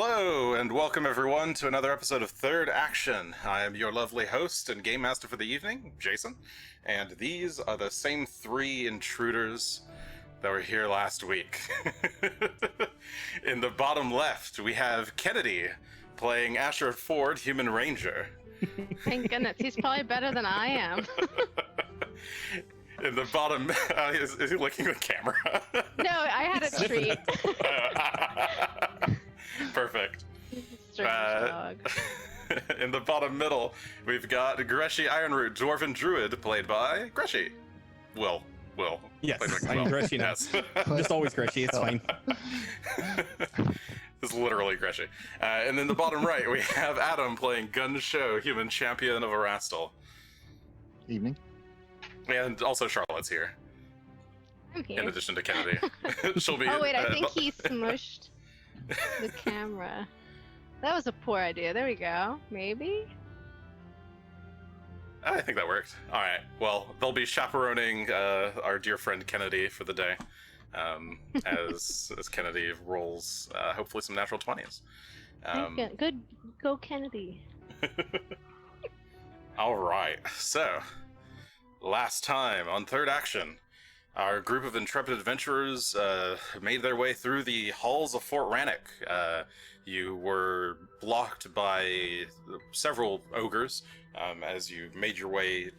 Hello, and welcome everyone to another episode of Third Action. I am your lovely host and game master for the evening, Jason, and these are the same three intruders that were here last week. In the bottom left, we have Kennedy playing Asher Ford, Human Ranger. Thank goodness, he's probably better than I am. In the bottom, is he looking at the camera? No, I had a treat. Perfect. Strange dog. In the bottom middle, we've got Greshy Ironroot, Dwarven Druid, played by Greshy. Will. Yes, Played by I'm Will. Greshy now. Yes. Just always Greshy, it's fine. This is literally Greshy. And in the bottom right, we have Adam playing Gunn, Shough, Human Champion of Erastil. Evening. And also Charlotte's here, I'm here. in addition to Kennedy. She'll be. Oh wait, I think he smushed the camera. That was a poor idea. There we go. Maybe? I think that worked. All right. Well, they'll be chaperoning our dear friend Kennedy for the day, as Kennedy rolls hopefully some natural 20s. Good. Go Kennedy. All right. So, last time on Third Action, our group of intrepid adventurers made their way through the halls of Fort Rannoch. You were blocked by several ogres as you made your way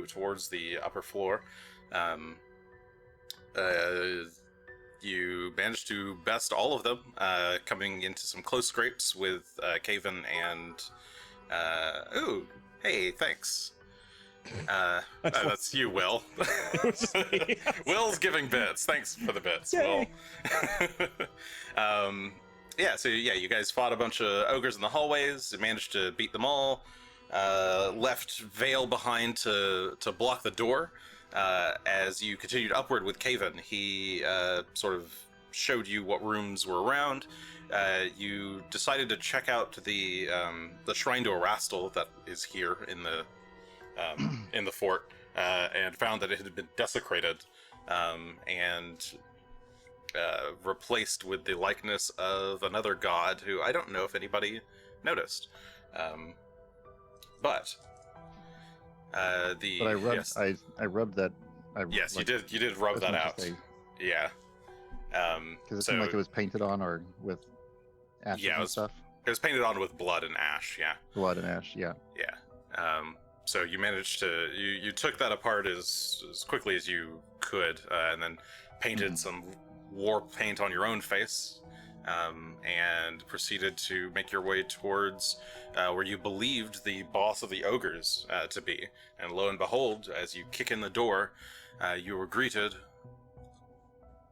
towards the upper floor. You managed to best all of them, coming into some close scrapes with Caven and... ooh, hey, thanks. That's you, Will. Will's giving bits. Thanks for the bits, Will. You guys fought a bunch of ogres in the hallways, managed to beat them all, left Vale behind to block the door. As you continued upward with Caven, he sort of showed you what rooms were around. You decided to check out the shrine to Erastil that is here in the fort, and found that it had been desecrated and replaced with the likeness of another god who I don't know if anybody noticed. But I rubbed. Yes. I rubbed that. Yes, you did rub that out. Yeah. Because it seemed like it was painted on or with ashes and stuff. It was painted on with blood and ash. Yeah. Blood and ash. Yeah. Yeah. So you managed to you took that apart as quickly as you could, and then painted some war paint on your own face, and proceeded to make your way towards where you believed the boss of the ogres to be. And lo and behold, as you kick in the door, you were greeted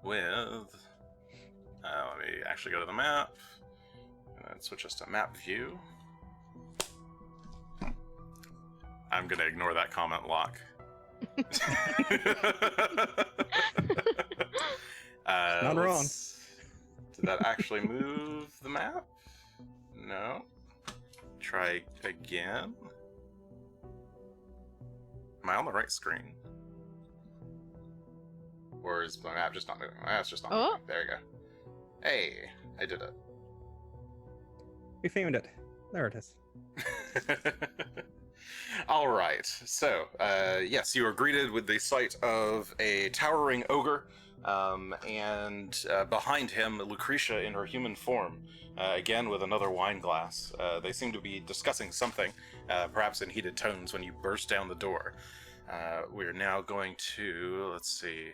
with... let me actually go to the map, and switch us to map view. I'm gonna ignore that comment lock. Not wrong. Did that actually move the map? No. Try again. Am I on the right screen? Or is my map just not moving? It's just not moving. There you go. Hey, I did it. We found it. There it is. All right. So, yes, you are greeted with the sight of a towering ogre, and behind him, Lucretia in her human form, again with another wine glass. They seem to be discussing something, perhaps in heated tones, when you burst down the door. We're now going to, let's see,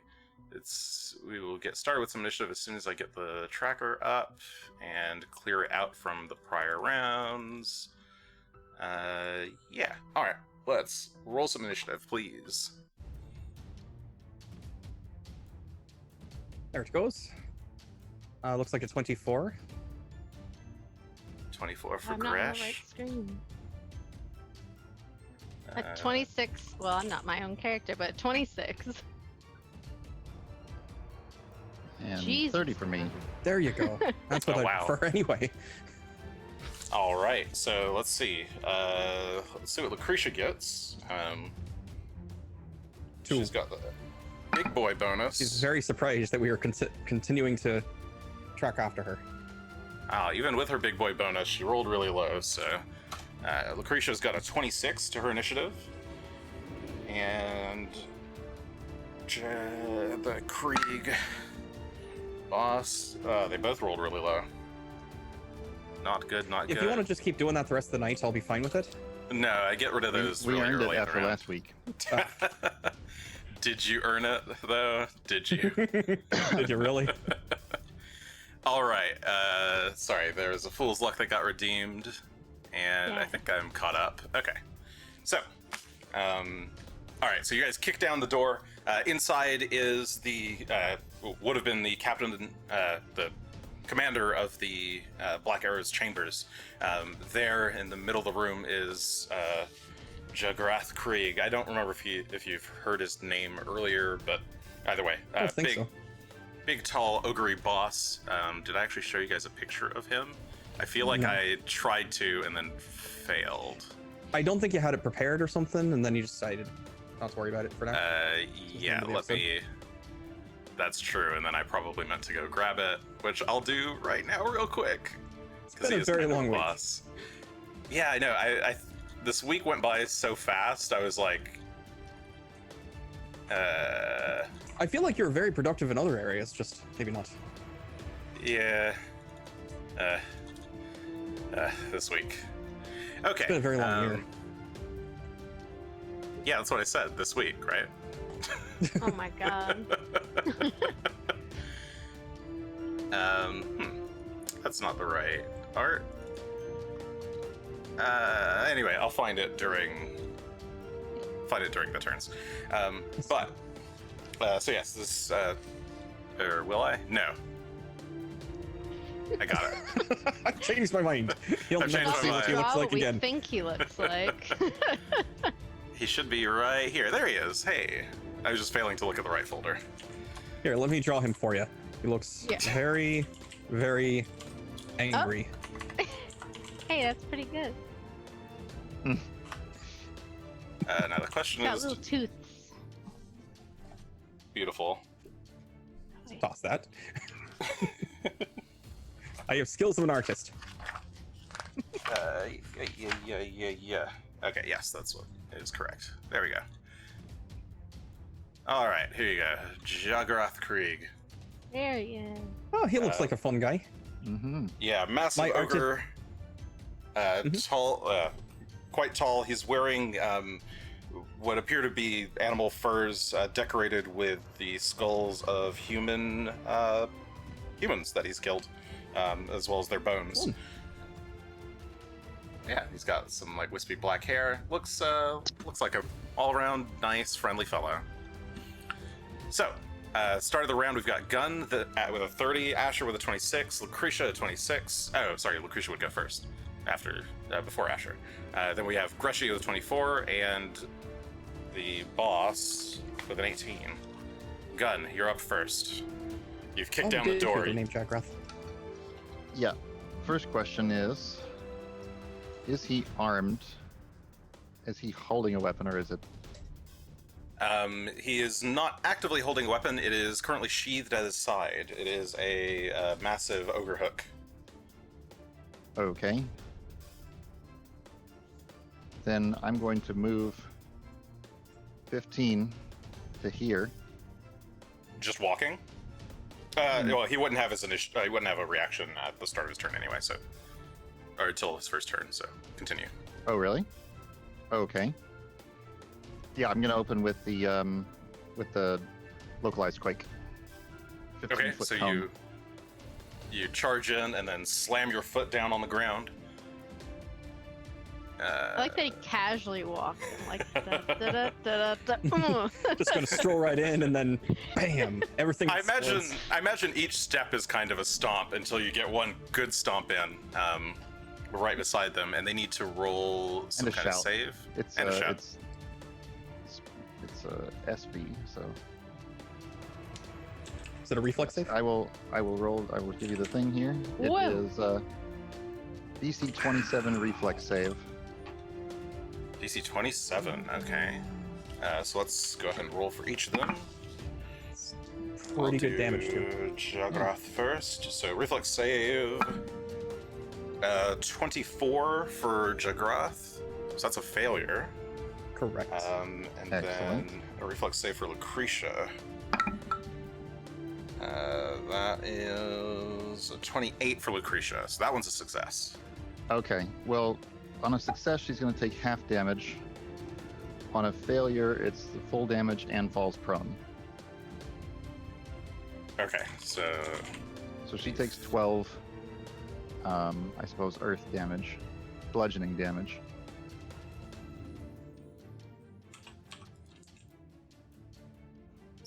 we will get started with some initiative as soon as I get the tracker up and clear it out from the prior rounds. Yeah. All right. Let's roll some initiative, please. There it goes. Looks like a 24. 24 for I'm not on the right Gresh. screen. 26. Well, I'm not my own character, but 26. And Jesus. 30 for me. There you go. That's what Oh, I wow. prefer anyway. All right. So let's see. Let's see what Lucretia gets. Two. She's got the big boy bonus. She's very surprised that we are continuing to track after her. Even with her big boy bonus, she rolled really low, so Lucretia's got a 26 to her initiative. And the Krieg boss, they both rolled really low. Not good, not good. If you want to just keep doing that the rest of the night, I'll be fine with it. No, I get rid of those We really earned early it in the after round. last week. Did you earn it, though? Did you? Did you really? All right. Sorry, there was a Fool's Luck that got redeemed, and I Yeah. think I'm caught up. Okay. So, all right. So you guys kick down the door. Inside is the would have been the captain, the commander of the Black Arrow's chambers. There in the middle of the room is Jagrath Krieg. I don't remember if you've heard his name earlier, but either way, I don't think so. big, tall, ogre boss. Did I actually show you guys a picture of him? I feel like No. I tried to and then failed. I don't think you had it prepared or something, and then you decided not to worry about it for now. Yeah, the let episode. me. That's true, and then I probably meant to go grab it, which I'll do right now, real quick. It's 'Cause been he a is very kind of long a week. boss. Yeah, I know. I this week went by so fast. I was like, I feel like you're very productive in other areas, just maybe not. yeah, this week. Okay. It's been a very long year. Yeah, that's what I said. This week, right? Oh my god. That's not the right art. Anyway, I'll find it during the turns. So yes, this or will I? No. I got it. I've changed my mind. You'll I've never changed see my what he mind. looks Draw like what we again. think he looks like. He should be right here. There he is. Hey, I was just failing to look at the right folder. Here, let me draw him for you. He looks Yeah. very, very angry. Hey, that's pretty good. Now the question Got is, little tooths. beautiful. Toss that. I have skills of an artist. Yeah. Okay, yes, that's what is correct. There we go. All right, here you go. Jagrath Krieg. There he is. Oh, he looks like a fun guy. Mm-hmm. Yeah, massive My ogre. Tall, quite tall. He's wearing what appear to be animal furs decorated with the skulls of humans that he's killed, as well as their bones. Ooh. Yeah, he's got some like wispy black hair. Looks like a all-around nice, friendly fellow. So, start of the round, we've got Gunn with a 30, Asher with a 26, Lucretia a 26. Oh, sorry, Lucretia would go first, before Asher. Then we have Greshy with a 24, and the boss with an 18. Gunn, you're up first. You've kicked down the door. Name Jagrath. Yeah. First question is he armed? Is he holding a weapon, or is it? He is not actively holding a weapon. It is currently sheathed at his side. It is a massive ogre hook. Okay. Then I'm going to move 15 to here. Just walking. Well, he wouldn't have his he wouldn't have a reaction at the start of his turn anyway. So, or until his first turn. So, continue. Oh, really? Okay. Yeah, I'm gonna open with the localized quake. 15 Okay, foot so cone. you charge in and then slam your foot down on the ground. I like that he casually walks and like da-da-da-da-da. Just gonna stroll right in and then bam, everything. I explodes. imagine each step is kind of a stomp until you get one good stomp in, right beside them, and they need to roll some And a kind of shout. save. It's and a shout. it's SB, so Is it a reflex save? I will roll. I will give you the thing here. Whoa. It is DC 27 reflex save. DC 27. Okay. So let's go ahead and roll for each of them. Pretty good damage too. Jagrath first. So reflex save. 24 for Jagrath. So that's a failure. Correct. And Excellent. then a reflex save for Lucretia. That is a 28 for Lucretia, so that one's a success. Okay, well, on a success, she's going to take half damage. On a failure, it's the full damage and falls prone. Okay, so So she takes 12, I suppose, earth damage, bludgeoning damage.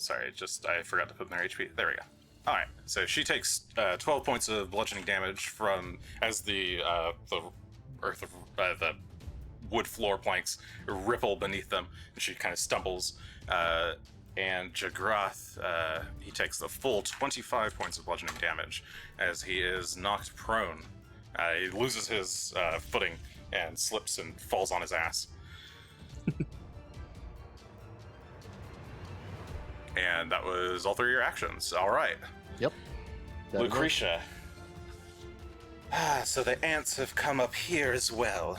sorry, I forgot to put in their HP. There we go. All right, so she takes 12 points of bludgeoning damage from as the earth, the wood floor planks ripple beneath them, and she kind of stumbles. And Jagrath, he takes the full 25 points of bludgeoning damage as he is knocked prone. He loses his footing and slips and falls on his ass. And that was all 3 of your actions. All right. Yep. That works. Lucretia. So the ants have come up here as well.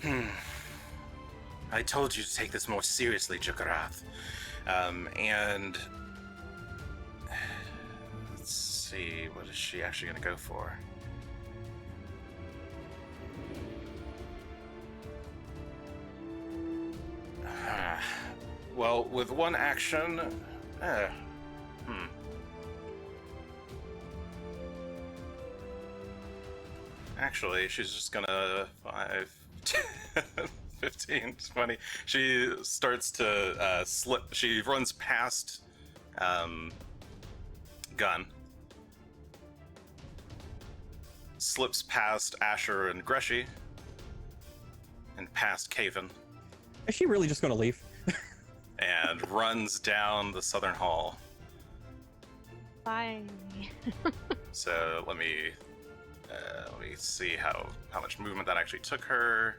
I told you to take this more seriously, Jagrath. And let's see, what is she actually going to go for? Well, with one action, actually, she's just gonna 5, 10, 15, 20. She starts to slip. She runs past Gunn, slips past Asher and Greshy, and past Caven, Is she really just going to leave? and runs down the southern hall. Bye. So let me see how much movement that actually took her.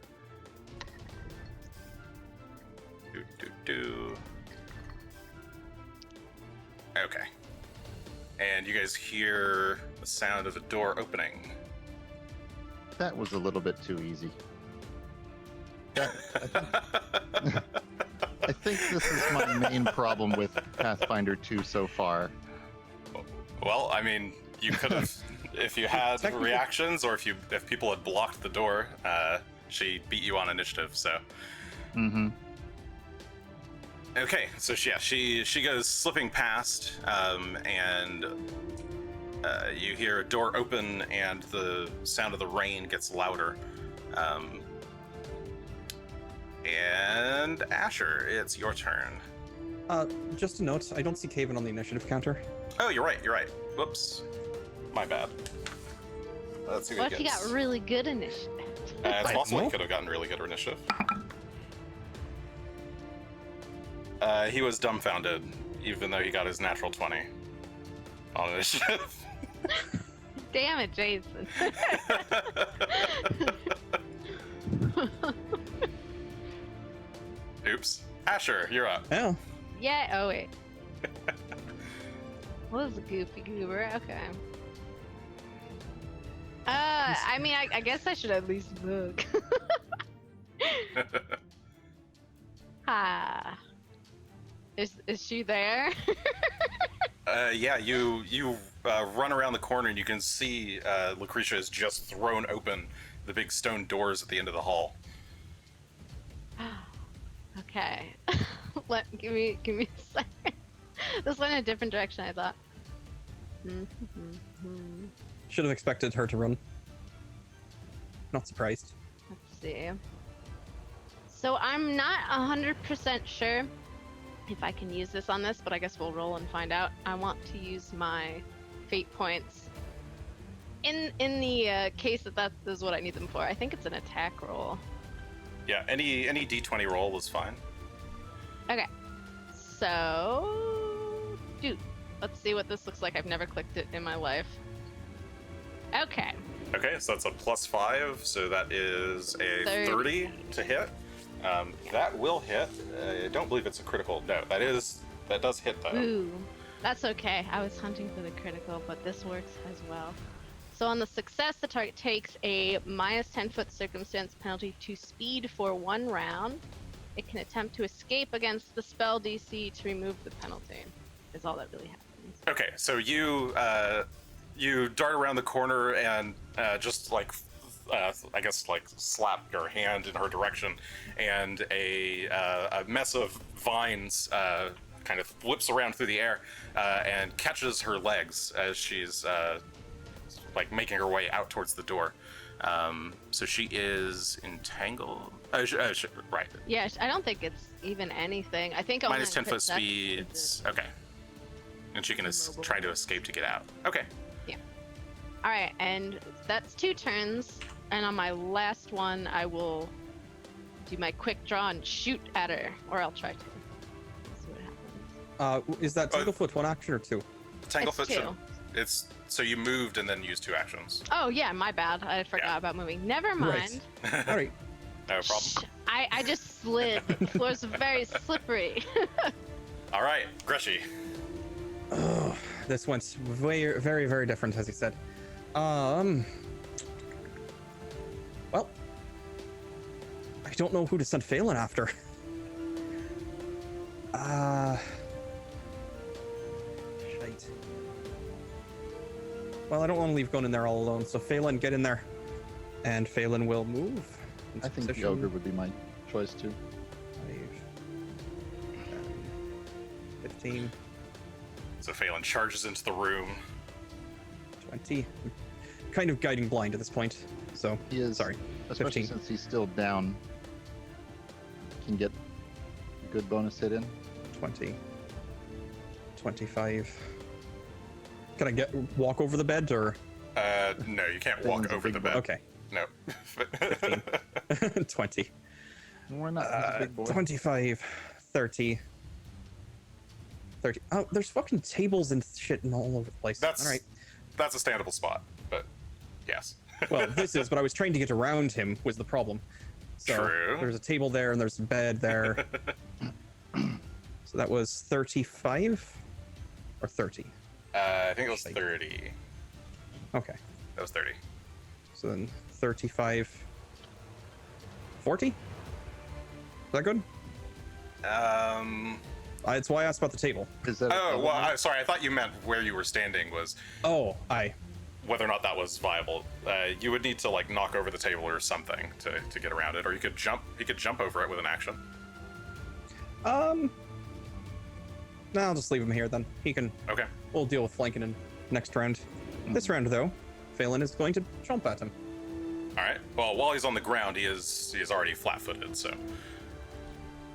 Okay. And you guys hear the sound of the door opening. That was a little bit too easy. I think this is my main problem with Pathfinder 2 so far. Well, I mean, you could have, if you had reactions, or if people had blocked the door, she beat you on initiative. So. Mm-hmm. Okay, so she goes slipping past, and you hear a door open, and the sound of the rain gets louder. And Asher, it's your turn. Just a note, I don't see Caven on the initiative counter. Oh, you're right. Whoops, my bad. Let's see What what if he you gets. got really good initiative? It's I possible he know. could have gotten really good initiative. He was dumbfounded, even though he got his natural 20 on initiative. Damn it, Jason. Oops. Asher, you're up. Oh, Yeah, oh wait. What was a goofy goober? Okay. I mean, I guess I should at least look. Ah. Is she there? Yeah, you run around the corner and you can see Lucretia has just thrown open the big stone doors at the end of the hall. Okay. Give me a second. This went in a different direction, I thought. should have expected her to run. Not surprised. Let's see. So I'm not 100% sure if I can use this on this, but I guess we'll roll and find out. I want to use my fate points in the case that is what I need them for. I think it's an attack roll. Yeah, any d20 roll is fine. Okay. So, dude, let's see what this looks like. I've never clicked it in my life. Okay. Okay, so that's a +5, so that is a 30 to hit. That will hit. I don't believe it's a critical. No, that does hit though. Ooh, that's okay. I was hunting for the critical, but this works as well. So on the success, the target takes a minus 10-foot circumstance penalty to speed for 1 round. It can attempt to escape against the spell DC to remove the penalty. Is all that really happens. Okay, so you dart around the corner and just like I guess like slap your hand in her direction, and a mess of vines kind of whips around through the air and catches her legs as she's like making her way out towards the door. So she is entangled. Right. Yeah, I don't think it's even anything. I think only Minus 10 foot perception speed. is Okay. And she can try to escape to get out. Okay. All right, and that's 2 turns. And on my last one, I will do my quick draw and shoot at her, or I'll try to. See what happens. Is that Tanglefoot 1 action or 2? Tanglefoot It's 2. It's so you moved and then used 2 actions. Oh yeah, my bad. I forgot about moving. Never mind. Right. All right. No problem. Shh, I just slid. The floor's very slippery. All right, Greshy. Oh, this went very, very, very different, as you said. Well, I don't know who to send Phelan after. Shite. Well, I don't want to leave Gunn in there all alone, so Phelan, get in there. And Phelan will move. into I think the position. ogre would be my choice too. 5, 15, So Phelan charges into the room. 20. I'm kind of guiding blind at this point, so He is, sorry. especially 15. since he's still down. Can get a good bonus hit in. 20, 25. Can I walk over the bed or? No, you can't Phelan's walk a over big the boy. bed. Okay, No. 20. We're not. He's a big boy. 25, 30. 30. Oh, there's fucking tables and shit all over the place. That's All right. That's a standable spot, but yes. Well, this is, but I was trying to get around him was the problem. So True. there's a table there and there's a bed there. So that was 35 or 30. I think it was 30. Okay. That was 30. So then 35, 40? Is that good? That's why I asked about the table. Is that? Oh, well, sorry. I thought you meant where you were standing was Oh, whether or not that was viable. You would need to like knock over the table or something to get around it, or you could jump. He could jump over it with an action. No, I'll just leave him here then. He can. Okay. We'll deal with flanking in next round. This round though, Phelan is going to jump at him. All right. Well, while he's on the ground, he is already flat-footed. So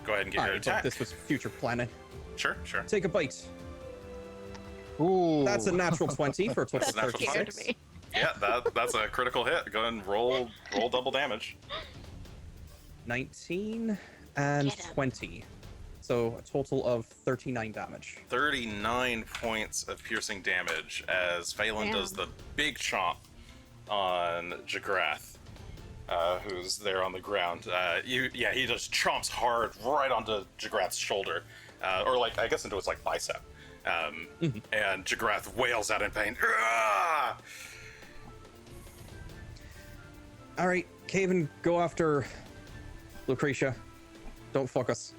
go ahead and get your Alright, but attack. this was future planning. Sure. Take a bite. Ooh. That's a natural 20 for a total That's of a natural 36. Scared me. Yeah, that's a critical hit. Go ahead and roll double damage. 19 and Get him. 20. So a total of 39 damage. 39 points of piercing damage as Phelan Damn. does the big chomp on Jagrath, who's there on the ground. He just chomps hard right onto Jagrath's shoulder, or like I guess into his like bicep. And Jagrath wails out in pain. "Ah!" All right, Caven, go after Lucretia. Don't fuck us.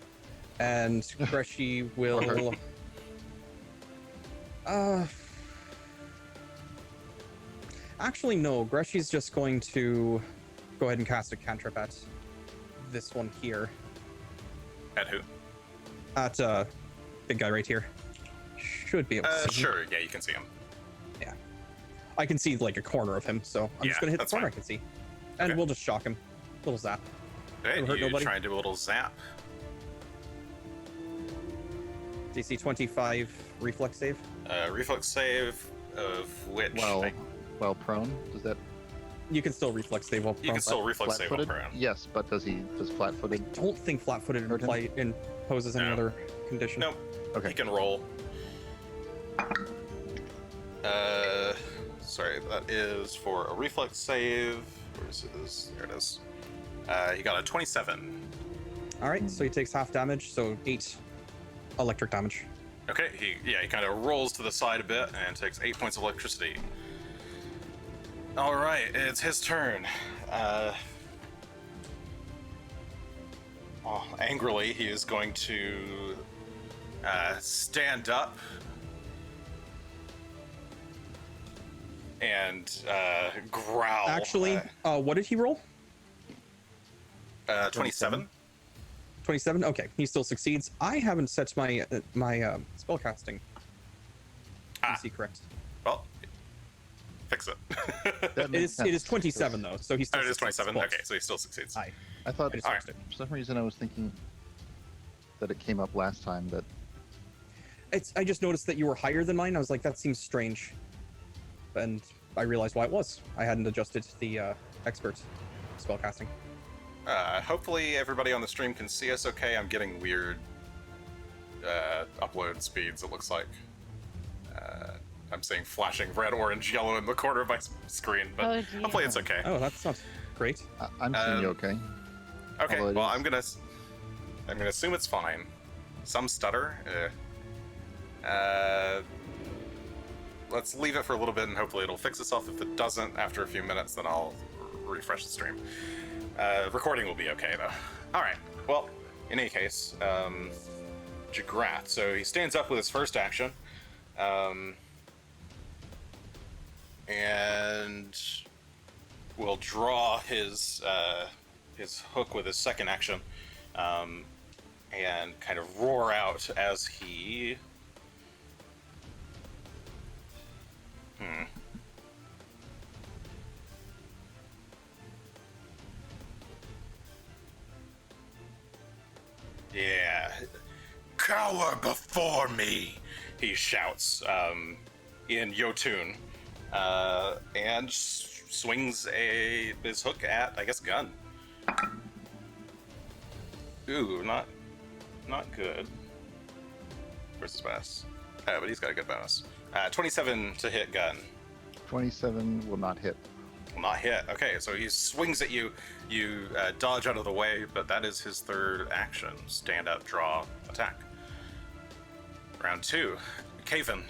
And Greshy will. Actually, no. Greshy's just going to go ahead and cast a cantrip at this one here. At who? At big guy right here. Should be able to see him. Sure. Yeah, you can see him. Yeah. I can see like a corner of him, so I'm just Yeah, gonna hit the that's corner fine. I can see. And Okay. we'll just shock him. Little zap. Okay, Doesn't hurt you nobody. try and do a little zap. DC 25 reflex save. Reflex save of which Well prone. Does that? You can still reflex save while you can still reflex save on Flat-footed? prone. Yes, but does flat-footed? don't think flat-footed Hurt him? imposes any No. other condition. Nope. Okay. He can roll. Sorry, that is for a reflex save. Where is this? There it is. He got a 27. All right, so he takes half damage, so 8 electric damage. Okay, he kind of rolls to the side a bit and takes 8 points of electricity. All right, it's his turn. Angrily, he is going to stand up and growl. Actually, what did he roll? 27. 27. Okay, he still succeeds. I haven't set my spellcasting. DC correct. Well, fix it. That It makes is. It is sense, 27 because though, so he still. Oh, it is succeeds. 27. Close. Okay, so he still succeeds. Aye. I thought I just All fixed it. for some reason I was thinking that it came up last time that I just noticed that you were higher than mine. I was like, that seems strange, and I realized why it was. I hadn't adjusted the expert spellcasting. Hopefully everybody on the stream can see us okay. I'm getting weird upload speeds, it looks like. I'm seeing flashing red, orange, yellow in the corner of my screen, but Oh, dear. hopefully it's okay. Oh, that's not great. I'm seeing you okay. Okay, although it well, is- I'm gonna assume it's fine. Some stutter. Let's leave it for a little bit and hopefully it'll fix itself. If it doesn't, after a few minutes, then I'll refresh the stream. Recording will be okay though. All right. Well, in any case, Jagrat. So he stands up with his first action, and will draw his hook with his second action, and kind of roar out as he. Yeah. Cower before me, he shouts in Yotun, and swings his hook at, I guess, Gunn. Ooh, not good. Where's his bonus? Oh, but he's got a good bonus. 27 to hit Gunn. 27 will not hit. Will not hit. Okay, so he swings at you. You dodge out of the way, but that is his third action. Stand up, draw, attack. Round 2. Caven.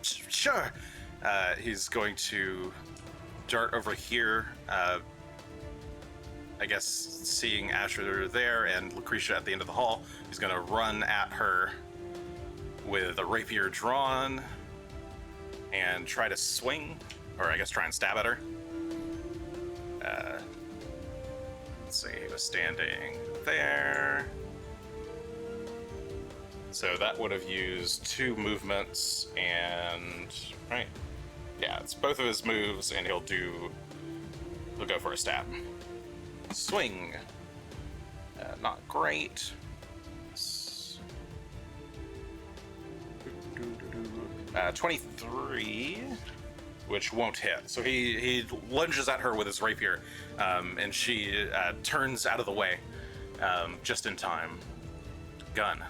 Sure. He's going to dart over here. I guess seeing Asher there and Lucretia at the end of the hall, he's going to run at her with a rapier drawn and try to swing, or I guess try and stab at her. Let's see, he was standing there. So that would have used 2 movements and, right? Yeah, it's both of his moves and he'll go for a stab. Swing. Not great. 23, which won't hit. So he lunges at her with his rapier, and she turns out of the way just in time. Gunn.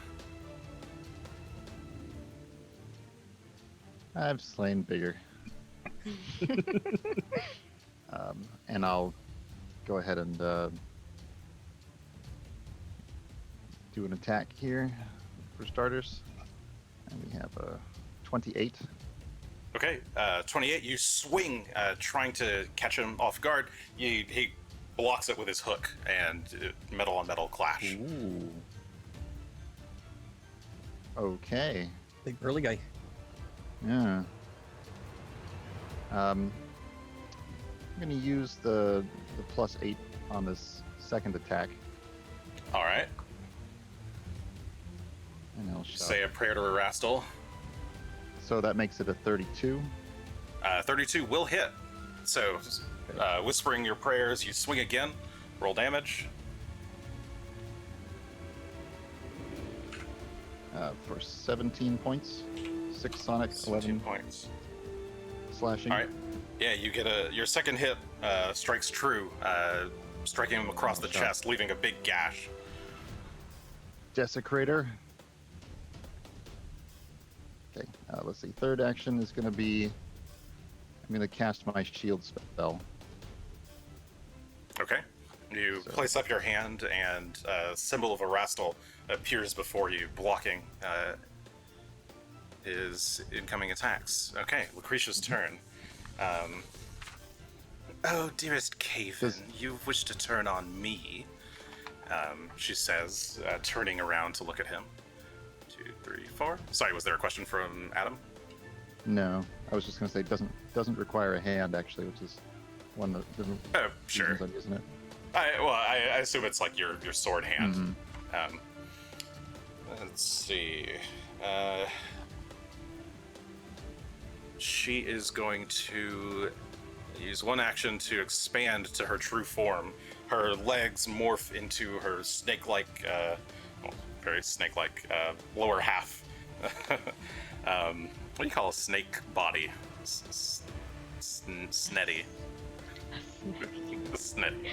I've slain bigger. And I'll go ahead and do an attack here for starters. And we have a 28. Okay, 28, you swing, trying to catch him off guard. He blocks it with his hook, and metal on metal clash. Ooh, Okay. big burly guy. Yeah. I'm going to use the +8 on this second attack. All right, And I'll shout. say a prayer to Erastil. So that makes it a 32. 32 will hit. So, whispering your prayers, you swing again. Roll damage. For 17 points. 6 sonic, 17 11 points. slashing. All right. Yeah, you get your second hit strikes true, striking him across the Shot. chest, leaving a big gash. Desecrator. Okay, let's see. Third action is going to be... I'm going to cast my shield spell. Okay. You So- place up your hand, and a symbol of Erastil appears before you, blocking his incoming attacks. Okay, Lucretia's turn. Oh, dearest Caven, you wish to turn on me, she says, turning around to look at him. 2, 3, 4. Sorry, was there a question from Adam? No, I was just gonna say doesn't require a hand actually, which is one of the Sure. reasons I'm using it. I assume it's like your sword hand. Mhm. Let's see. She is going to use one action to expand to her true form. Her legs morph into her snake-like, very snake-like lower half. What do you call a snake body? Snetty. Snetty. Snetty.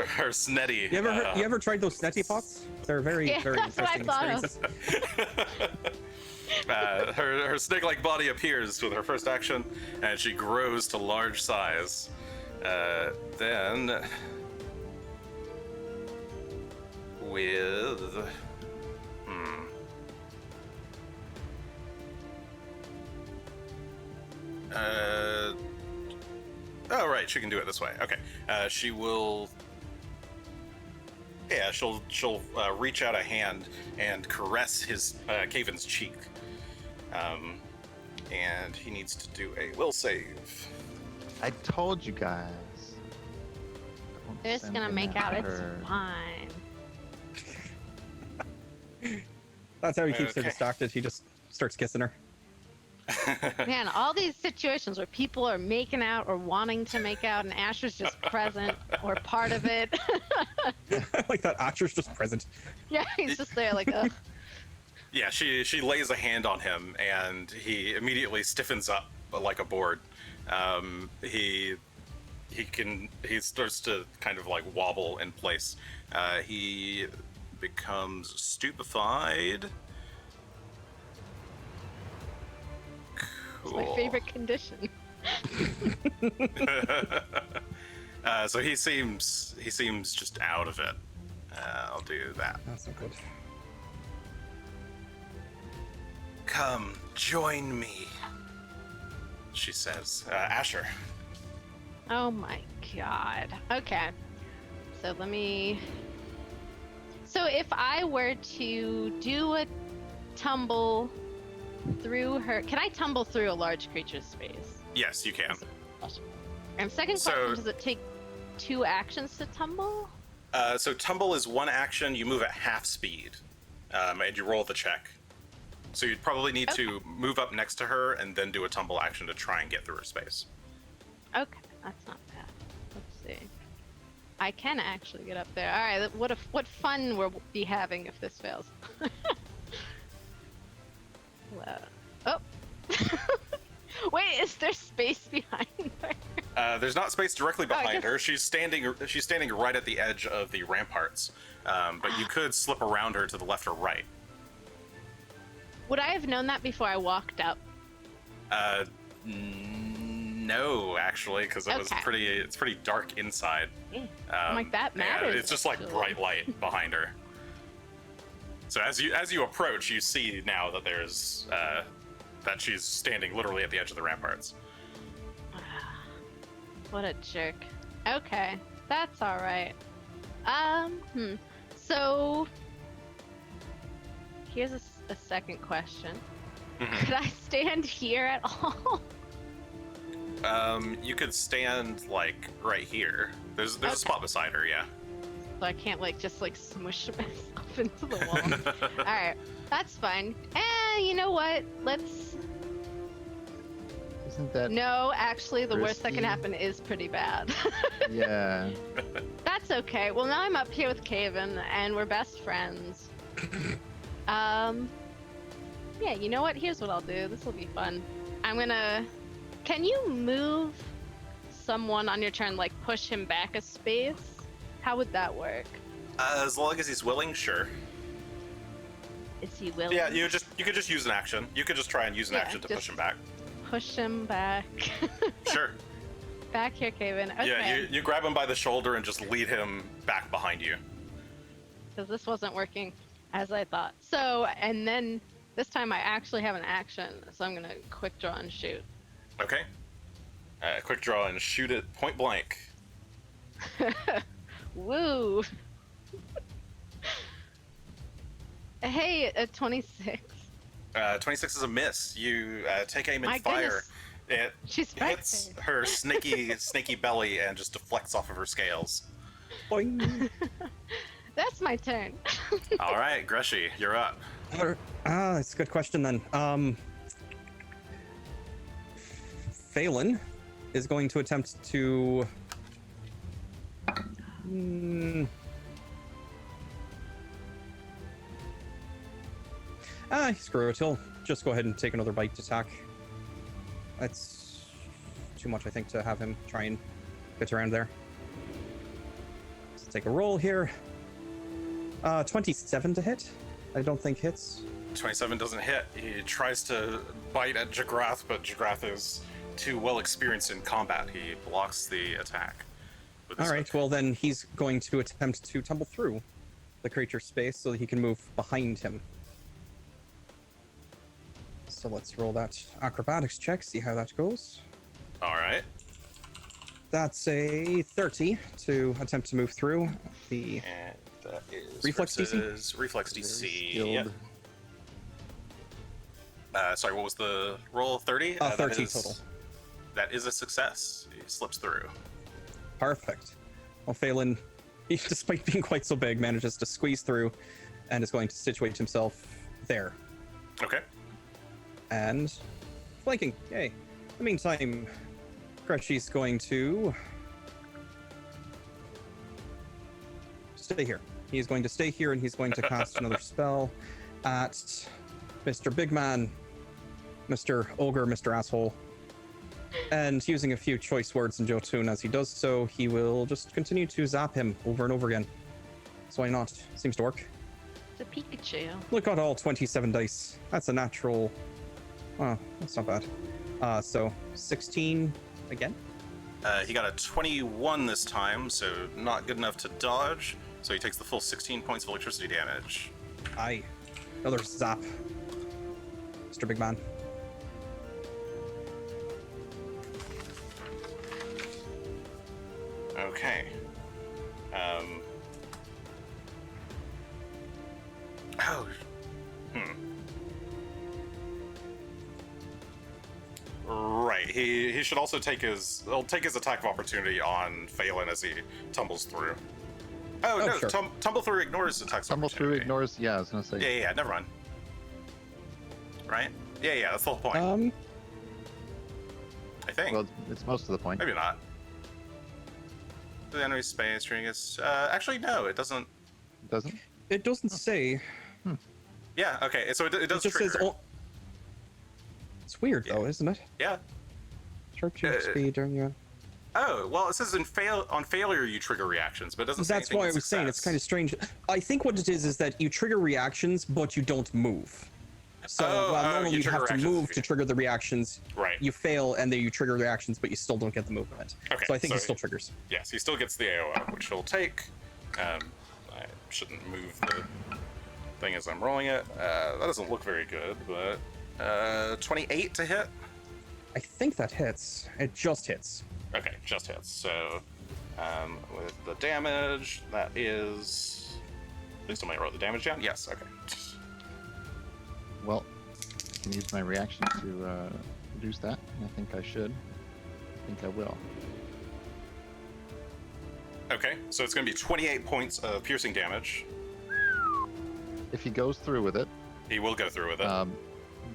Her snetty. You ever tried those snetty pots? They're very, Yeah, very that's what I interesting thought experiences. Her snake-like body appears with her first action, and she grows to large size. Then, with oh right, she can do it this way. Okay, she will. Yeah, she'll reach out a hand and caress his Caven's cheek. And he needs to do a will save. I told you guys. Don't They're just send gonna him make out. It's after. fine. That's how he keeps her Okay. distracted. He just starts kissing her. Man, all these situations where people are making out or wanting to make out, and Asher's just present or part of it. Like that actor's just present. Yeah, he's just there, like, ugh. Yeah, she lays a hand on him, and he immediately stiffens up like a board. He starts to kind of like wobble in place. He becomes stupefied. It's my Cool. favorite condition. So he seems just out of it. I'll do that. That's not good. Come, join me, she says. Asher. Oh my god. Okay. So let me. So if I were to do a tumble through her. Can I tumble through a large creature's space? Yes, you can. And second So- question, does it take 2 actions to tumble? So tumble is one action. You move at half speed, and you roll the check. So you'd probably need to move up next to her and then do a tumble action to try and get through her space. Okay, that's not bad. Let's see. I can actually get up there. All right, what fun we'll be having if this fails. Oh. Wait, is there space behind her? There's not space directly behind guess- her. She's standing right at the edge of the ramparts. But you could slip around her to the left or right. Would I have known that before I walked up? No, actually, because it's Okay. pretty dark inside. I'm like, that yeah, matters, it's just like actually. bright light behind her. So as you approach, you see now that there's that she's standing literally at the edge of the ramparts. What a jerk. Okay, that's all right. So here's a second question. Mhm. Could I stand here at all? You could stand like right here. There's a spot beside her, yeah. So I can't just smush myself into the wall. All right, that's fine. You know what? Let's. Isn't that? No, actually, the worst that can risky? happen is pretty bad. Yeah. That's okay. Well, now I'm up here with Caven, and we're best friends. Yeah, you know what? Here's what I'll do. This will be fun. Can you move someone on your turn, like push him back a space? How would that work? As long as he's willing, sure. Is he willing? Yeah, you could just use an action. You could just try and use an Yeah, action to just- push him back. Push him back. Sure. Back here, Caven. Okay. Yeah, you grab him by the shoulder and just lead him back behind you. Because this wasn't working as I thought. So, and then This time I actually have an action, so I'm gonna quick draw and shoot. Okay. Quick draw and shoot it point blank. Woo! Hey, a 26. 26 is a miss. You take aim and My fire. goodness. It She's hits right her snaky belly and just deflects off of her scales. Boing. That's my turn. All right, Greshy, you're up. That's a good question then. Phelan is going to attempt to. Screw it. He'll just go ahead and take another bite attack. That's too much, I think, to have him try and get around there. Let's take a roll here. 27 to hit. I don't think hits. 27 doesn't hit. He tries to bite at Jagrath, but Jagrath is too well experienced in combat. He blocks the attack. with his All right, hook. well then he's going to attempt to tumble through the creature's space so that he can move behind him. So let's roll that acrobatics check, see how that goes. All right. That's a 30 to attempt to move through the. And that is Reflex DC? versus Reflex DC. skilled. Yep. Sorry, what was the roll? 30? 30 total. That is a success. He slips through. Perfect. Well, Phelan, despite being quite so big, manages to squeeze through and is going to situate himself there. Okay. And flanking. Yay. In the meantime, Greshy's going to stay here. He's going to stay here and he's going to cast another spell at Mr. Big Man, Mr. Ogre, Mr. Asshole. And using a few choice words in Jotun as he does so, he will just continue to zap him over and over again. So why not? Seems to work. It's a Pikachu. Look at all 27 dice. That's a natural. Oh, that's not bad. So 16 again. He got a 21 this time, so not good enough to dodge. So he takes the full 16 points of electricity damage. Aye. Another zap. Mr. Big Man. Okay. Oh. Right. He should also take his. He'll take his attack of opportunity on Phelan as he tumbles through. Oh, no! sure. Tumble through ignores attacks. of Tumble through opportunity. ignores. Yeah, I was gonna say. Yeah. Never mind. Right? Yeah. That's the whole point. I think. Well, it's most of the point. Maybe not. The enemy space during its. Actually, no, it doesn't. Doesn't? It doesn't say. Yeah. Okay. So it It does just trigger. says. It's weird Yeah. though, isn't it? Yeah. Charging speed during your. Oh well, it says on failure you trigger reactions, but it doesn't. Say That's anything why I in was saying it's success. kind of strange. I think what it is that you trigger reactions, but you don't move. So while normally you you'd trigger have to reactions move if to you- trigger the reactions, Right. you fail and then you trigger the reactions, but you still don't get the movement. Okay, So I think he so- still triggers. Yes, he still gets the AOO, which he'll take. I shouldn't move the thing as I'm rolling it. That doesn't look very good, but 28 to hit. I think that hits. It just hits. Okay, just hits. So with the damage, that is. Please tell me I wrote the damage down. Yes. Okay. Well, I can use my reaction to reduce that, and I think I should. I think I will. Okay, so it's going to be 28 points of piercing damage. If he goes through with it, He will go through with it.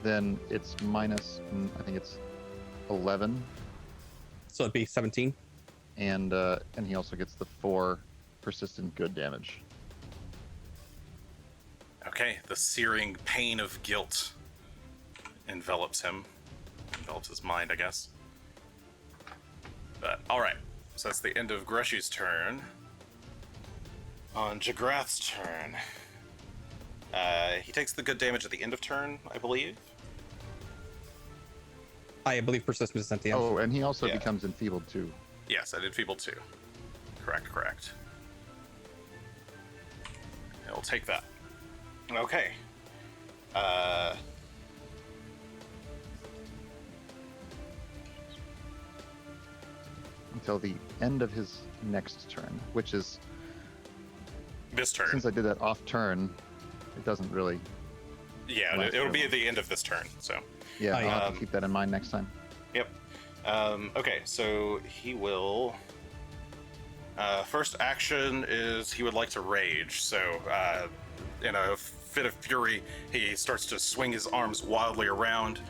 then it's minus. I think it's 11, So it'd be 17. and he also gets the 4 persistent good damage. Okay, the searing pain of guilt envelops him. Envelops his mind, I guess. But, alright. So that's the end of Greshy's turn. On Jagrath's turn. He takes the good damage at the end of turn, I believe. I believe persistent is at the end. Oh, and he also Yeah. becomes enfeebled too. Yes, I did Feeble too. Correct. He'll take that. Okay. until the end of his next turn, which is, This turn. since I did that off turn, it doesn't really. Yeah, last it'll for be long. at the end of this turn. So. Yeah, I'll have Um, to keep that in mind next time. Yep. Okay, so he will. First action is he would like to rage. So, in a fit of fury, he starts to swing his arms wildly around.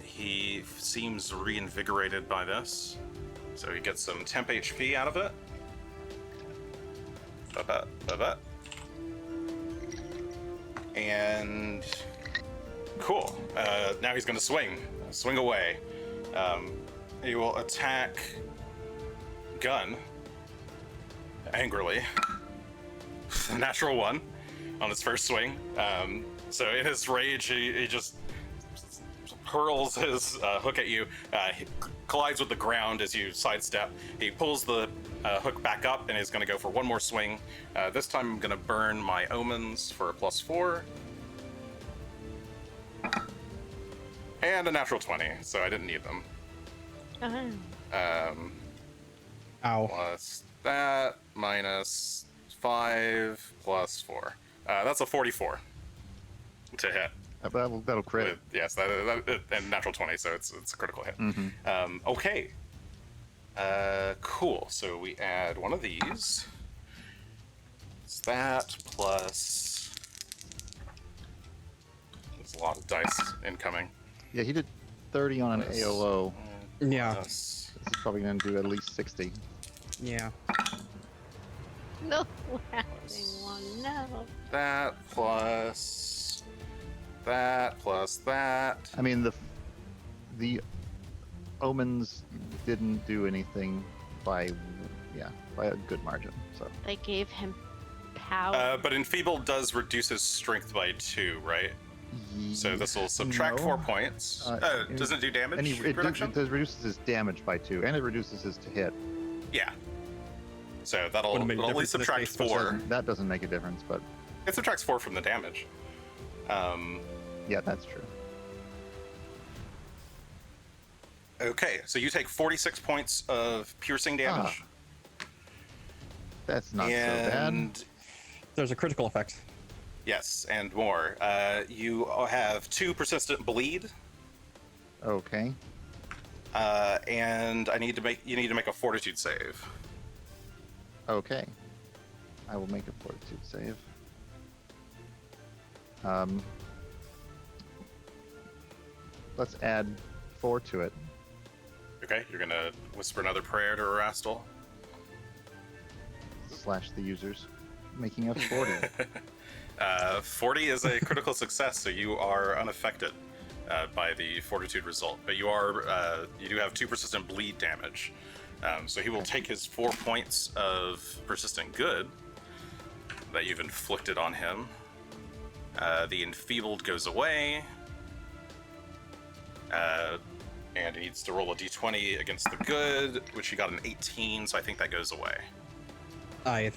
He seems reinvigorated by this, so he gets some temp HP out of it. Ba-ba. And cool. Now he's going to swing away. He will attack Gunn angrily. Natural 1 on his first swing. So in his rage, he just hurls his hook at you. He collides with the ground as you sidestep. He pulls the hook back up and is going to go for one more swing. This time I'm going to burn my omens for a +4. And a natural 20, so I didn't need them. Ow. Plus that, minus 5, plus 4. That's a 44 to hit. That'll crit. With, yes, and natural 20, so it's a critical hit. Mm-hmm. Okay. Cool. So we add one of these. It's that plus. There's a lot of dice incoming. Yeah, he did 30 on an Plus, AOO. Yeah. plus- This is probably going to do at least 60. Yeah. No laughing one, no. That plus that plus that. I mean, the omens didn't do anything by a good margin. So They gave him power. But enfeebled does reduce his strength by 2, right? So this will subtract No. 4 points. Doesn't it do damage and reduction? it reduces his damage by 2, and it reduces his to hit. Yeah. So that'll Wouldn't make a it'll at least difference in this subtract case, 4. That doesn't make a difference, but It subtracts 4 from the damage. yeah, that's true. Okay, so you take 46 points of piercing damage. That's not so bad. and There's a critical effect. yes, and more. You have 2 persistent bleed, Okay. and you need to make a fortitude save. Okay. I will make a fortitude save. Let's add 4 to it. Okay, you're gonna whisper another prayer to Erastil. Slash the users. Making a 40. 40 is a critical success, so you are unaffected by the fortitude result. But you do have 2 persistent bleed damage. So he will take his 4 points of persistent good that you've inflicted on him. The enfeebled goes away. And he needs to roll a d20 against the good, which he got an 18, so I think that goes away. I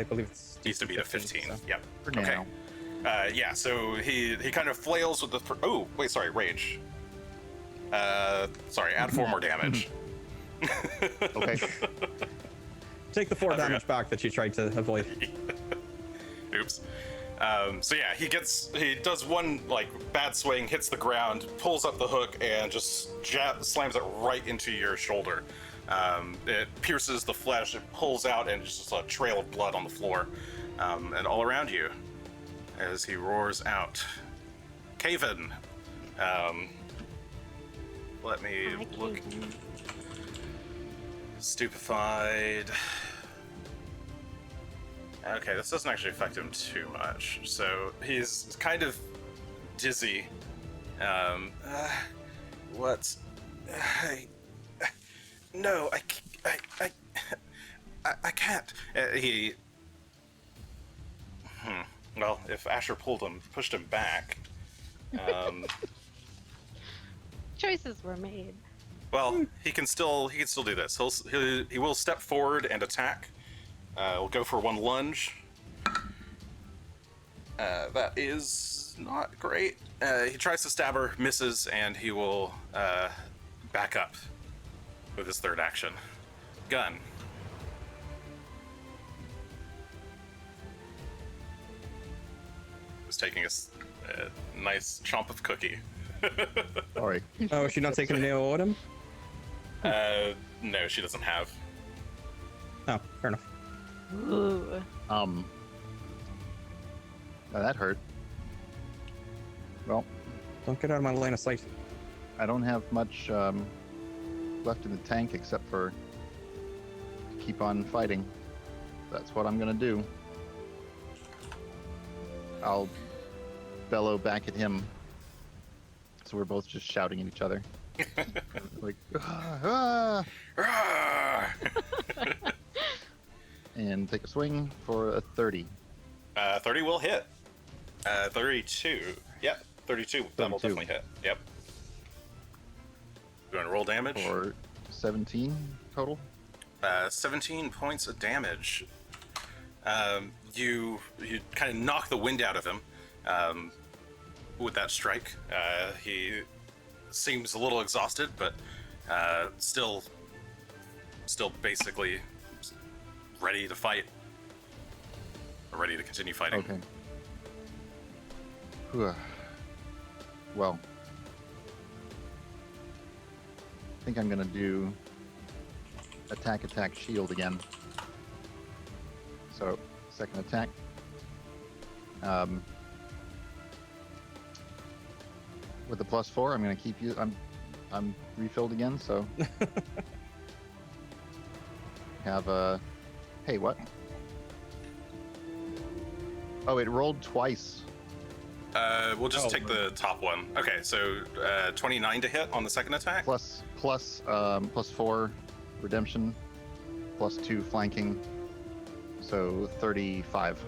believe it's. Needs to be a 15. so. Yep. For Okay. now. Yeah, so he kind of flails with the. Oh, wait, sorry, rage. Sorry, add 4 more damage. Okay. Take the 4 I damage back that you tried to avoid. Oops. So yeah, he does one bad swing, hits the ground, pulls up the hook, and just slams it right into your shoulder. It pierces the flesh, it pulls out, and just a trail of blood on the floor, and all around you as he roars out, "Caven!" Let me I look. can't- Stupefied. Okay, this doesn't actually affect him too much. So he's kind of dizzy. What? No, I can't. Well, if Asher pushed him back. Choices were made. Well, he can still do this. He will step forward and attack. We'll go for one lunge. That is not great. He tries to stab her, misses, and he will back up with his third action. Gunn. Was taking a nice chomp of cookie. Sorry. Oh, is she not taking an AO at him? No, she doesn't have. Oh, fair enough. Ooh. Oh, that hurt. Well, Don't get out of my line of sight. I don't have much left in the tank except for keep on fighting. That's what I'm gonna do. I'll bellow back at him. So we're both just shouting at each other. Like, ah, ah. And take a swing for a 30. 30 will hit. 32. Yep, 32. That will 32. definitely hit. Yep. You want to roll damage? For 17 total. 17 points of damage. You kind of knock the wind out of him with that strike. He seems a little exhausted, but still basically ready to fight. Ready to continue fighting. Okay. Whew. Well, I think I'm gonna do attack, shield again. So, second attack. With the +4, I'm gonna keep you. I'm refilled again, so have a. Hey, what? Oh, it rolled twice. We'll just Oh. take the top one. Okay, so 29 to hit on the second attack. +4 redemption, +2 flanking, so 35.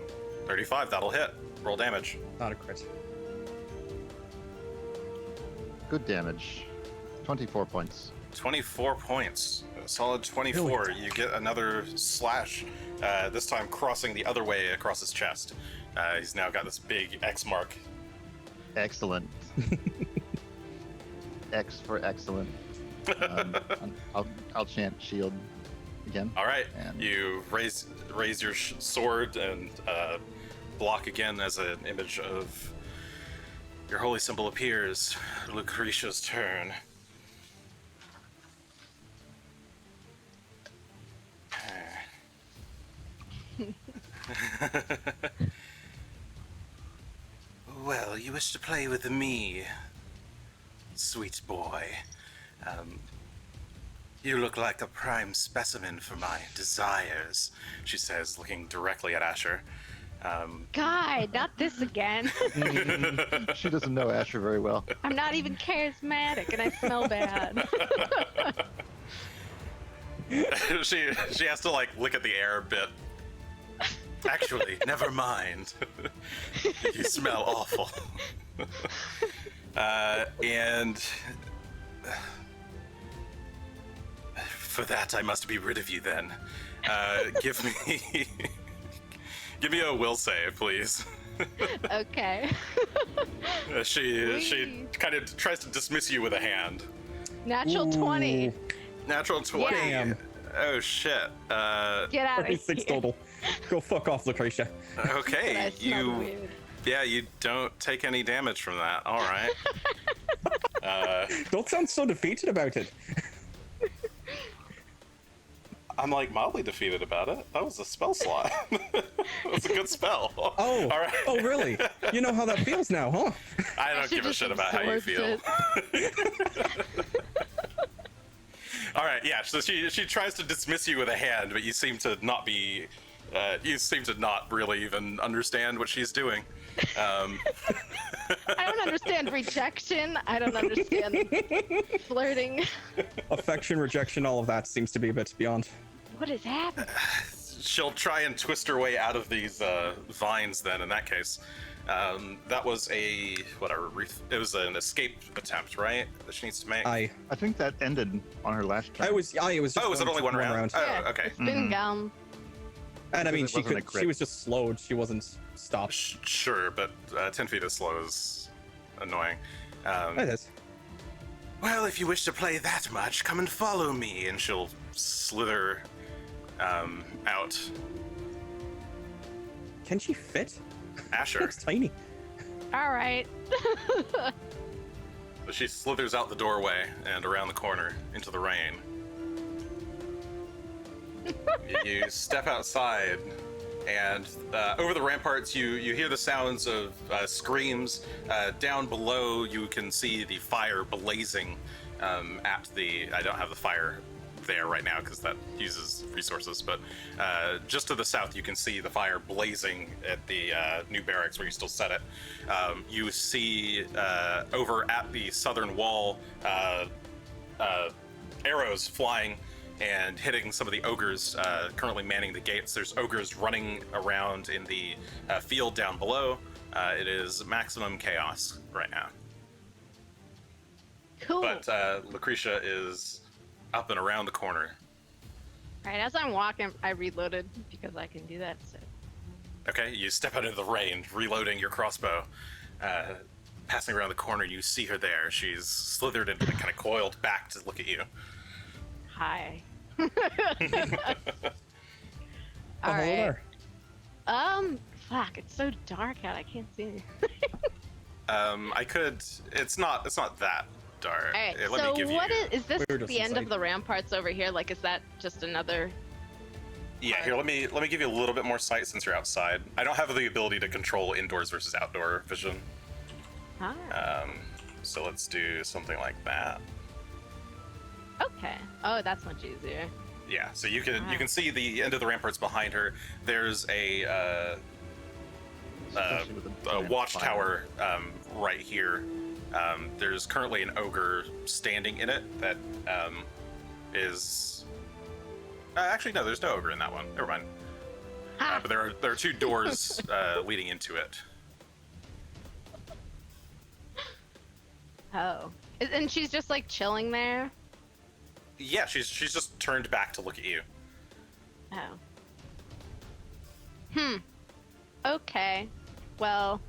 35, that'll hit. Roll damage. Not a crit. Good damage. 24 points. 24 points. A solid 24. Really? You get another slash, this time crossing the other way across his chest. He's now got this big X mark. Excellent. X for excellent. I'll chant shield again. All right, And- you raise your sword and block again as an image of your holy symbol appears. Lucretia's turn. Well, you wish to play with me, sweet boy. You look like a prime specimen for my desires, she says, looking directly at Asher. God, not this again. She doesn't know Asher very well. I'm not even charismatic and I smell bad. she has to like look at the air a bit. Actually, never mind. You smell awful. And for that, I must be rid of you then. Give me a will save, please. Okay. She Whee! kind of tries to dismiss you with a hand. Natural 20. Ooh, Natural 20. Damn. Oh shit. Get out of here. 36 total. Go fuck off, Lucretia. Okay, That smelled weird. Yeah, you don't take any damage from that. All right. Don't sound so defeated about it. I'm like mildly defeated about it. That was a spell slot. That was a good spell. Oh, all right. oh, really? You know how that feels now, huh? I don't She give a just shit about how you absorbs feel. it. All right, yeah. So she tries to dismiss you with a hand, but you seem to not be. You seem to not really even understand what she's doing. I don't understand rejection. I don't understand flirting. Affection, rejection, all of that seems to be a bit beyond. What is happening? She'll try and twist her way out of these vines. Then, in that case, that was a it was an escape attempt, right? That she needs to make. I think that ended on her last turn. it was just Oh, was it going only one for round? Oh, Yeah, okay. It's been gone. And I mean, It wasn't a she crit. was just slowed. She wasn't stopped. Sure, but 10 feet as slow is annoying. It is. Well, if you wish to play that much, come and follow me, and she'll slither out. Can she fit? She Asher. looks tiny. All right. So she slithers out the doorway and around the corner into the rain. You step outside, and over the ramparts, you hear the sounds of screams. Down below, you can see the fire blazing at the... I don't have the fire there right now because that uses resources, but just to the south, you can see the fire blazing at the new barracks where you still set it. You see over at the southern wall arrows flying and hitting some of the ogres currently manning the gates. There's ogres running around in the field down below. It is maximum chaos right now. Cool. But Lucretia is up and around the corner. All right, as I'm walking, I reloaded because I can do that. So. Okay, you step out into the rain, reloading your crossbow. Passing around the corner, you see her there. She's slithered and kind of coiled back to look at you. Hi. Oh, All hello right. there. Fuck, it's so dark out. I can't see anything. It's not that dark. All right. Let So me give what you... is this? We were just The end inside. of the ramparts over here? Like, is that just another? Yeah, here, let me give you a little bit more sight since you're outside. I don't have the ability to control indoors versus outdoor vision. Ah. So let's do something like that. Okay. Oh, that's much easier. Yeah, so you can see the end of the ramparts behind her. There's a Especially with a giant watchtower right here. There's currently an ogre standing in it that is... actually, no, there's no ogre in that one. Never mind. Ha! But there are two doors leading into it. Oh. And she's just like chilling there. Yeah, she's just turned back to look at you. Oh. Okay. Well.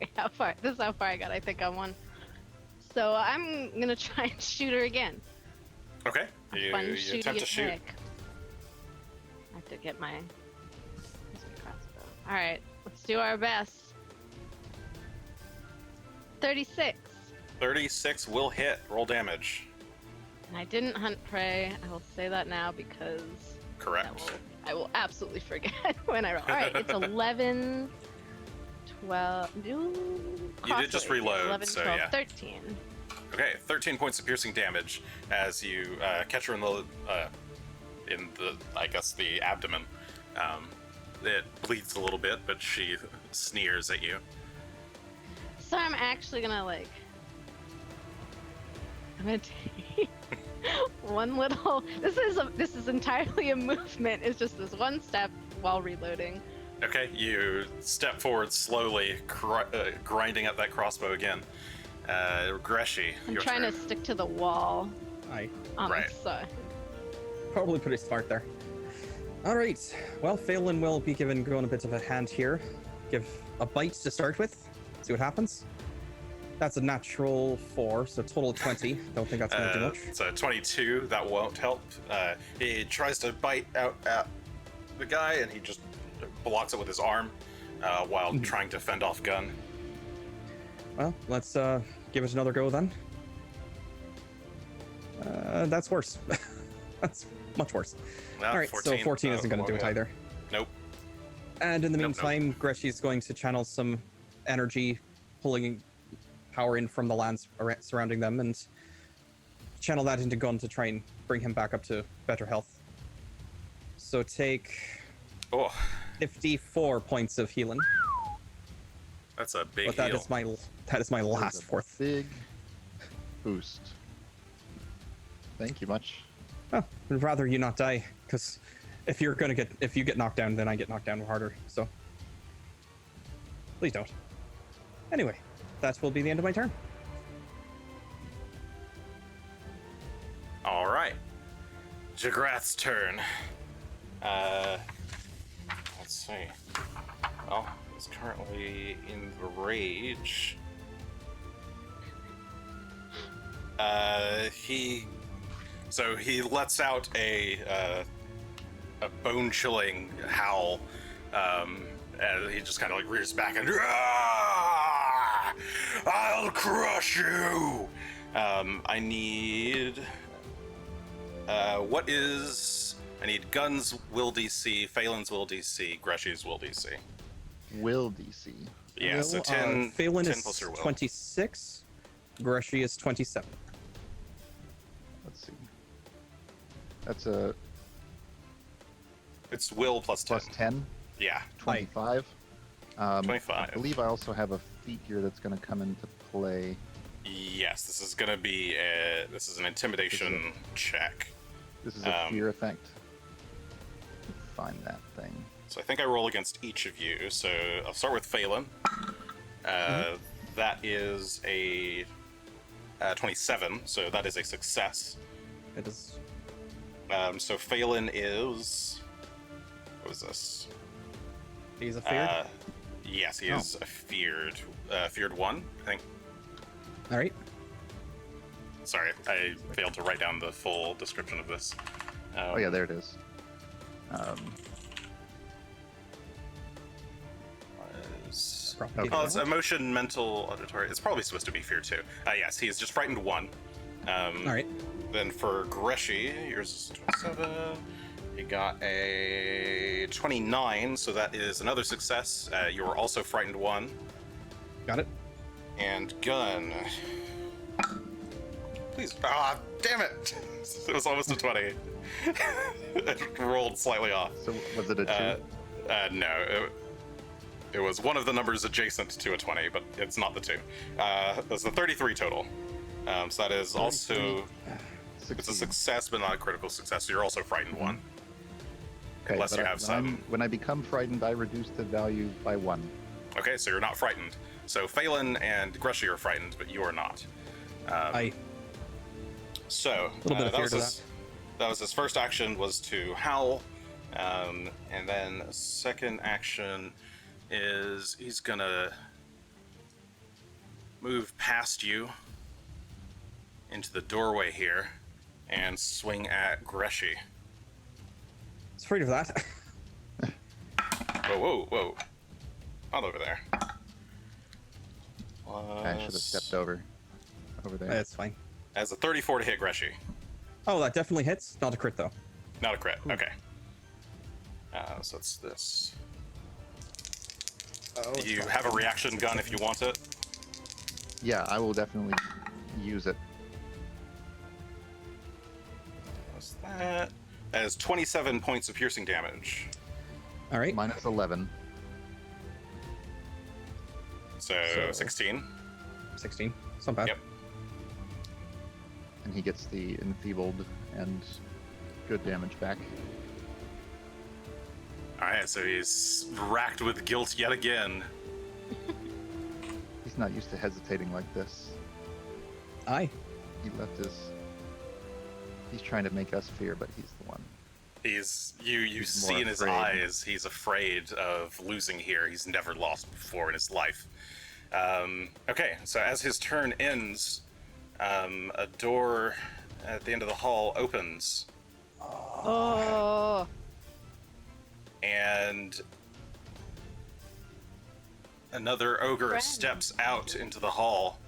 Wait, how far? This is how far I got. I think on one. So I'm gonna try and shoot her again. Okay, A you fun shooty attempt to shoot. attack. I have to get my crossbow. All right, let's do our best. 36. 36 will hit. Roll damage. And I didn't hunt prey. I will say that now because Correct. I will absolutely forget when I roll. All right, it's 11, 12. You did just reload, 11, so 12, yeah. 13. Okay, 13 points of piercing damage as you catch her in the I guess the abdomen. It bleeds a little bit, but she sneers at you. So I'm actually gonna I'm gonna take one little. This is entirely a movement. It's just this one step while reloading. Okay, you step forward slowly, grinding up that crossbow again. Greshy, I'm your trying turn. to stick to the wall Aye. on Right. this side. Probably pretty smart there. All right. Well, Phelan will be giving Gunn a bit of a hand here. Give a bite to start with. See what happens. That's a natural 4, so total 20. Don't think that's going to do much. It's a 22. That won't help. He tries to bite out at the guy, and he just blocks it with his arm while trying to fend off Gunn. Well, let's give it another go then. That's worse. That's much worse. Well, All right, so 14 isn't going to do it either. Nope. And in the Nope, meantime, Greshy's going to channel some energy, pulling power in from the lands surrounding them, and channel that into Gunn to try and bring him back up to better health. So take Oh, 54 points of healing. that's a big But that heal. is my That last is a fourth. big boost. Thank you much. Oh, I'd rather you not die, because if you get knocked down, then I get knocked down harder. So please don't. Anyway, that will be the end of my turn. All right. Jagrath's turn. Let's see. Well, he's currently in the rage. He lets out a bone-chilling howl, and he just kind of like rears back and I'll crush you. I need I need Gunn's will DC, Phelan's will DC, Greshy's will DC. Will DC. Yeah, so 10. Phelan 10 is plus your will. 26. Greshy is 27. Let's see. That's a It's will plus 10. plus 10, Yeah, 25. 25. I believe I also have a feat here that's going to come into play. Yes, this is gonna be this is an intimidation check. This is a fear effect. Find that thing. So I think I roll against each of you. So I'll start with Phelan. That is a 27, so that is a success. It is. So Phelan is... What is this? He's a feared. Yes, he is a feared 1, I think. All right. Sorry, I failed to write down the full description of this. Oh yeah, there it is. Probably Oh, it's emotion, mental, auditory. It's probably supposed to be fear too. Yes, he is just frightened 1. All right. Then for Greshy, yours is 27. You got a 29, so that is another success. You are also frightened 1. Got it. And Gunn. Please. Ah, damn it! It was almost a 20. It rolled slightly off. So was it a 2? No. It was one of the numbers adjacent to a 20, but it's not the 2. That's the 33 total. So that is also... It's a success, but not a critical success. So you're also frightened 1. Okay, Unless but you have some... When I become frightened, I reduce the value by 1. Okay, so you're not frightened. So Phelan and Greshy are frightened, but you are not. So a little bit of fear to that. That was his first action, was to howl, and then second action is he's gonna move past you into the doorway here and swing at Greshy. I was afraid of that. Whoa! Not over there. I should have stepped over there. That's fine. As a 34 to hit Greshy. Oh, that definitely hits. Not a crit though. Not a crit. Okay. So it's this. Oh, You have a reaction gun if you want it. Yeah, I will definitely use it. What's that? That is 27 points of piercing damage. All right. Minus 11. So 16. 16. It's not bad. Yep. And he gets the enfeebled and good damage back. Alright, so he's racked with guilt yet again. He's not used to hesitating like this. Aye. He left his... He's trying to make us fear, but he's the one. He's you see more in his afraid. eyes, he's afraid of losing here. He's never lost before in his life. Okay, so as his turn ends, a door at the end of the hall opens, Oh. and another ogre Friend. steps out into the hall,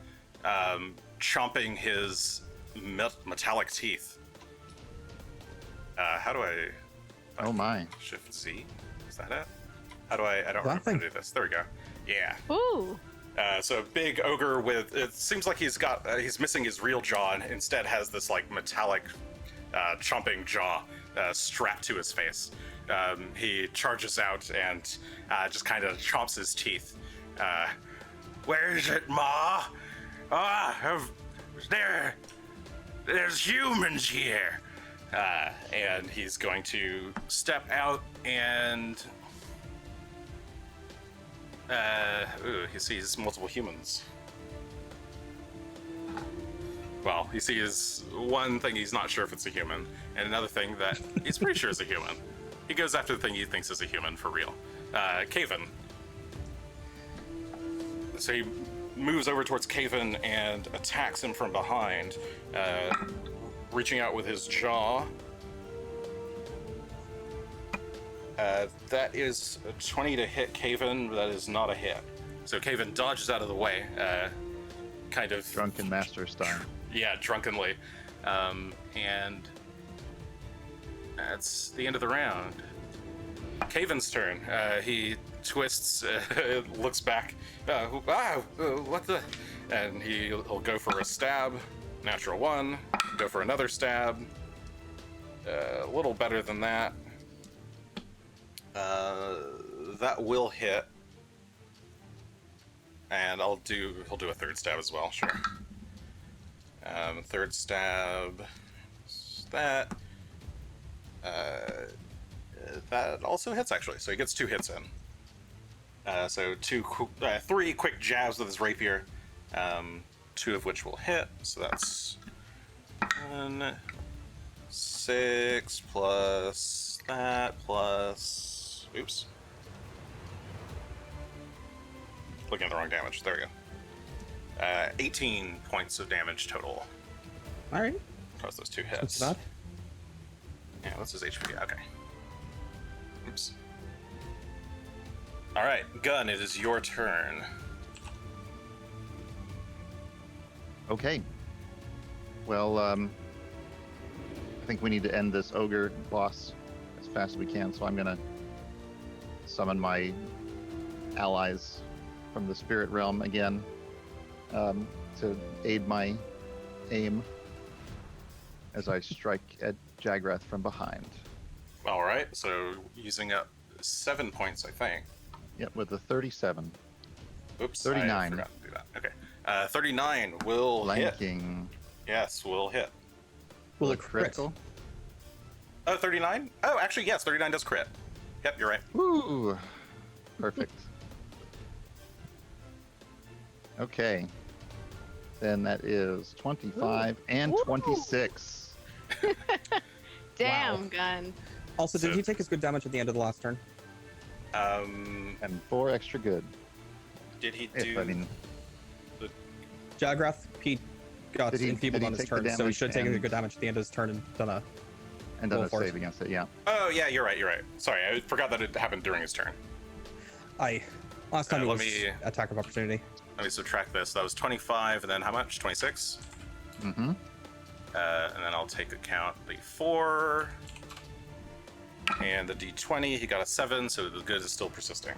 chomping his metallic teeth. How do I... Oh my. Shift Z? Is that it? How do I don't remember how thing. to do this. There we go. Yeah. Ooh. So a big ogre with, it seems like he's missing his real jaw and instead has this like metallic chomping jaw strapped to his face. He charges out and just kind of chomps his teeth. Where is it, Ma? There's humans here. And he's going to step out and he sees multiple humans. Well, he sees one thing he's not sure if it's a human, and another thing that he's pretty sure is a human. He goes after the thing he thinks is a human for real. Caven. So he moves over towards Caven and attacks him from behind, reaching out with his jaw. That is a 20 to hit Caven, but that is not a hit. So Caven dodges out of the way, kind of... Drunken master style. Yeah, drunkenly. And that's the end of the round. Caven's turn. He twists, looks back. What the? And he'll go for a stab. Natural 1. Go for another stab. A little better than that. That will hit. And he'll do a third stab as well, sure. Third stab. That. That also hits, actually, so he gets 2 hits in. So 3 quick jabs with his rapier, 2 of which will hit, so that's 6 plus that plus... Oops. Looking at the wrong damage, there we go. 18 points of damage total. Alright. Across those 2 hits. What's that? Yeah, what's his HP? Okay. Oops. Alright, Gunn, it is your turn. Okay. Well, I think we need to end this ogre boss as fast as we can, so I'm gonna summon my allies from the spirit realm again to aid my aim as I strike at Jagrath from behind. Alright, so using up 7 points, I think. Yep, with a 37. Oops, 39. I forgot to do that. Okay. 39 will hit. Flanking. Yes, will hit. Will A it crit? critical? Oh, 39? Oh, actually, yes, 39 does crit. Yep, you're right. Woo! Perfect. Okay. Then that is 25 and Woo! 26. Damn, Wow. Gun. Also, did So- he take his good damage at the end of the last turn? And 4 extra good. Did he If, do... I mean, Jagrath, he got Did he- enfeebled did he on his take the turn, so he damage should take the and- good damage at the end of his turn and done a... and then Roll a for it. save against it, yeah. Oh, yeah, you're right. Sorry, I forgot that it happened during his turn. Last time it let was me- attack of opportunity. Let me subtract this. That was 25, and then how much? 26? Mm-hmm. And then I'll take account the 4. And the d20, he got a 7, so the good is still persisting.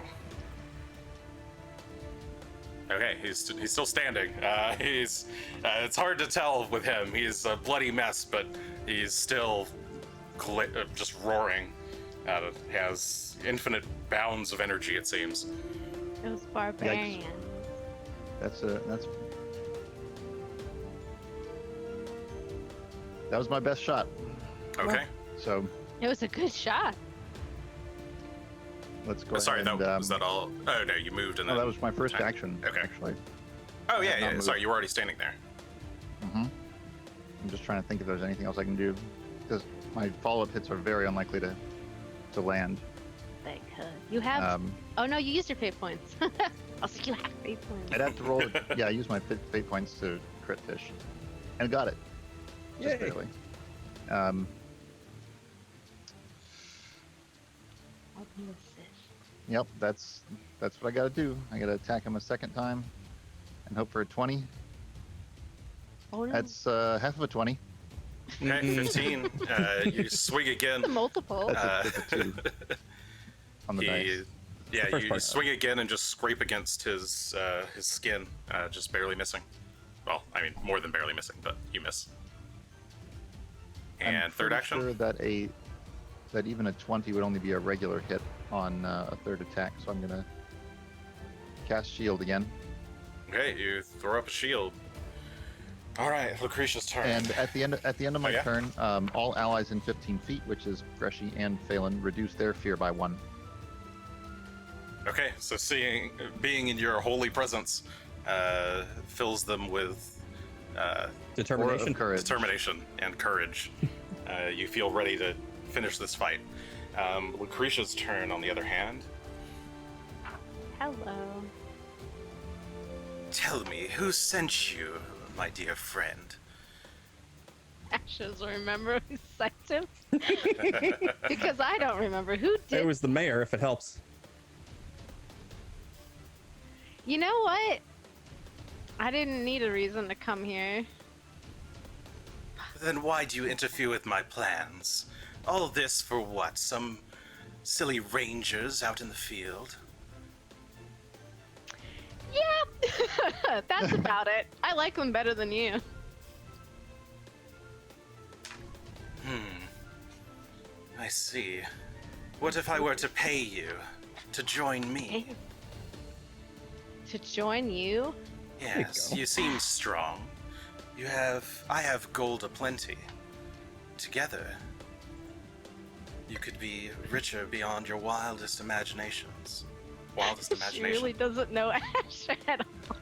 Okay, he's still standing. It's hard to tell with him. He's a bloody mess, but he's still just roaring. He has infinite bounds of energy, it seems. Those barbarians. That was my best shot. Okay. So It was a good shot. let's go Sorry, ahead that and... was that all? Oh no, you moved and Oh, then. that was my first attack. action, Okay. actually. Oh yeah, not yeah. moved. Sorry, you were already standing there. Mm-hmm. I'm just trying to think if there's anything else I can do, because my follow-up hits are very unlikely to land. They could. You have. Um, Oh no, you used your fate points. I was like, you have fate points. I'd have to roll. Yeah, I used my fate points to crit fish, and got it. Just Yay. barely. Yep, that's what I got to do. I got to attack him a second time, and hope for a 20. Oh no. That's half of a 20. Okay, 15. You swing again. The multiple. That's a 2 on the dice. Yeah, first you part. swing again and just scrape against his skin, just barely missing. Well, I mean, more than barely missing, but you miss. I'm And third pretty action. Sure that even a 20 would only be a regular hit on a third attack, so I'm gonna cast shield again. Okay, you throw up a shield. All right, Lucretia's turn. And at the end of my yeah? turn, all allies in 15 feet, which is Greshy and Phelan, reduce their fear by 1. Okay, so being in your holy presence fills them with Determination. Or of courage. determination and courage. You feel ready to finish this fight. Lucretia's turn, on the other hand. Hello. tell me, who sent you, my dear friend? Ashes remember who sent him? Because I don't remember who did. It was the mayor, if it helps. You know what? I didn't need a reason to come here. Then why do you interfere with my plans? All this for what? Some silly rangers out in the field? Yeah, that's about it. I like them better than you. I see. What if I were to pay you to join me? To join you? Yes, go. you seem strong. I have gold aplenty. Together, you could be richer beyond your wildest imaginations. Wildest She imagination. really doesn't know Ash at all.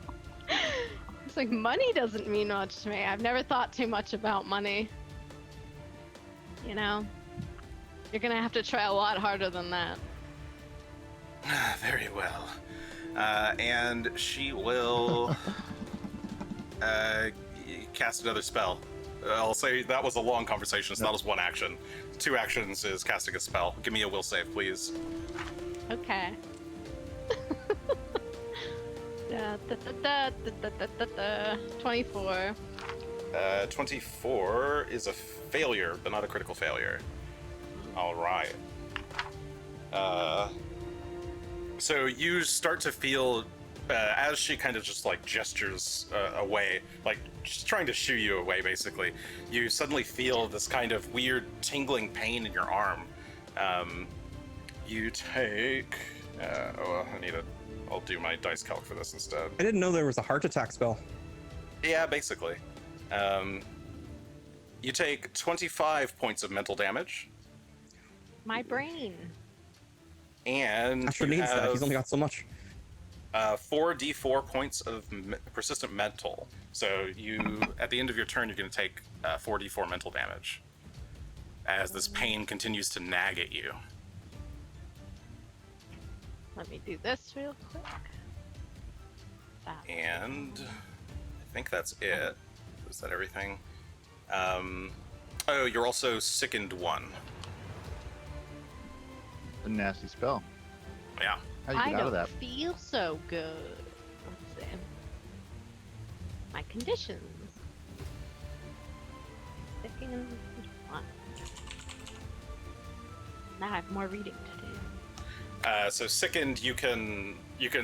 It's like, money doesn't mean much to me. I've never thought too much about money. You know? You're gonna have to try a lot harder than that. Very well. And she will cast another spell. I'll say that was a long conversation. It's not as one action. 2 actions is casting a spell. Give me a will save, please. Okay. 24. 24 is a failure, but not a critical failure. All right. So you start to feel, as she kind of just like gestures away, like just trying to shoo you away, basically, you suddenly feel this kind of weird tingling pain in your arm. You take, I'll do my dice calc for this instead. I didn't know there was a heart attack spell. Yeah, basically. You take 25 points of mental damage, My brain. and Asher you needs that. have He's only got so much. 4d4 points of persistent mental. So you, at the end of your turn, you're going to take 4d4 mental damage as this pain continues to nag at you. Let me do this real quick. That. And I think that's it. Is that everything? Oh, you're also sickened 1. A nasty spell. Yeah. How do you I get out of don't that? feel so good. Let's see. My conditions. Sickened 1. Now I have more reading to do. So sickened, you can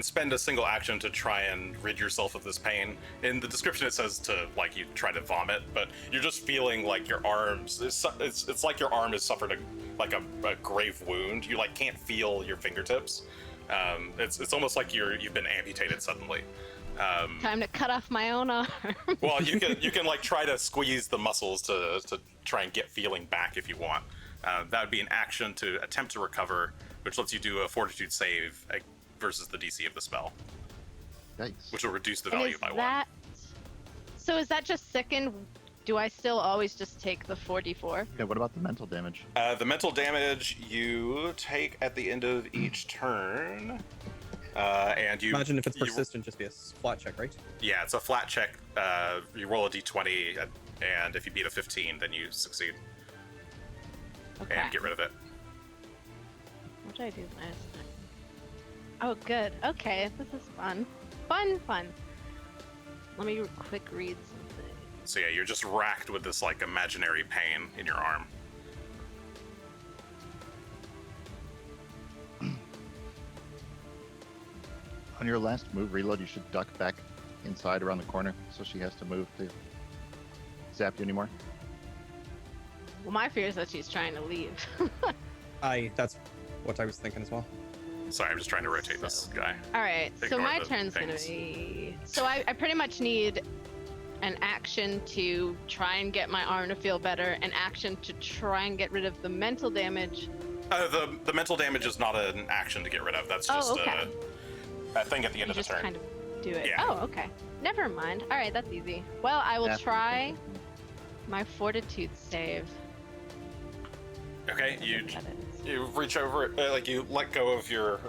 spend a single action to try and rid yourself of this pain. In the description, it says to like you try to vomit, but you're just feeling like your arms. It's like your arm has suffered a grave wound. You like can't feel your fingertips. It's almost like you've been amputated suddenly. Time to cut off my own arm. Well, you can like try to squeeze the muscles to try and get feeling back if you want. That would be an action to attempt to recover, which lets you do a fortitude save versus the DC of the spell, Yikes. which will reduce the And value is by 1. that... So is that just sickened? Do I still always just take the 4d4? Yeah, what about the mental damage? The mental damage you take at the end of each turn, and you Imagine if it's you- persistent, just be a flat check, right? Yeah, it's a flat check. You roll a d20, and if you beat a 15, then you succeed Okay. and get rid of it. What did I do last time? Oh, good. Okay, this is fun. Fun. Let me quick read something. So yeah, you're just racked with this like imaginary pain in your arm. On your last move reload, you should duck back inside around the corner so she has to move to zap you anymore. Well, my fear is that she's trying to leave. That's what I was thinking as well. Sorry, I'm just trying to rotate this guy. All right, so Ignore my the turn's things. gonna be. So I pretty much need an action to try and get my arm to feel better, an action to try and get rid of the mental damage. The mental damage is not an action to get rid of. That's just Oh, okay. a thing at the end You of the just turn. kind of do it. Yeah. Oh, okay. Never mind. All right, that's easy. Well, I will After try you- my fortitude save. Okay, Whatever that is. you reach over, like you let go of your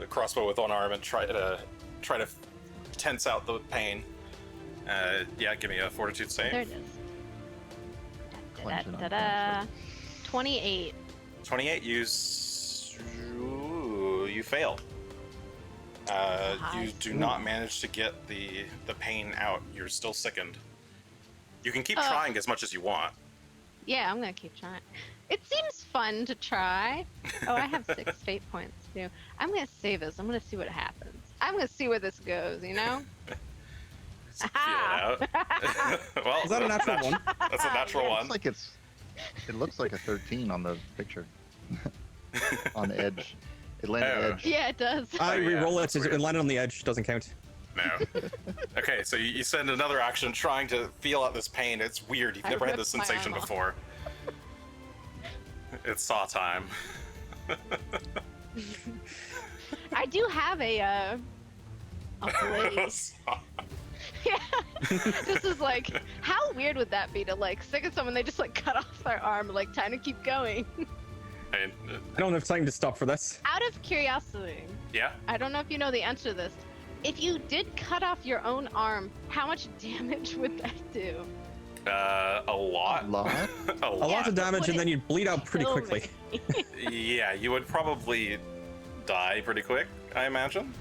crossbow with one arm and try to tense out the pain. Yeah, give me a fortitude save. There it is. Clench it Da-da-da-da. 28. 28. You fail. You do not manage to get the pain out. You're still sickened. You can keep trying as much as you want. Yeah, I'm gonna keep trying. It seems fun to try. Oh, I have 6 fate points too. I'm gonna save this. I'm gonna see what happens. I'm gonna see where this goes, you know? Feel it out. Well, Is that a natural one? That's a natural one. It looks like a 13 on the picture. On the edge. It landed edge. Yeah, it does. I yeah, re-roll that's it. weird. It landed on the edge. Doesn't count. No. Okay, so you send another action trying to feel out this pain. It's weird. You've I never had ripped this my sensation arm off. before. It's saw time. I do have a blade. Yeah. This is like, how weird would that be to like sick of someone, they just like cut off their arm, like time to keep going. And, I don't have time to stop for this. Out of curiosity, yeah. I don't know if you know the answer to this. If you did cut off your own arm, how much damage would that do? A lot. A lot? A A lot of damage, Would and then it you'd bleed out pretty kill quickly. me? Yeah, you would probably die pretty quick, I imagine.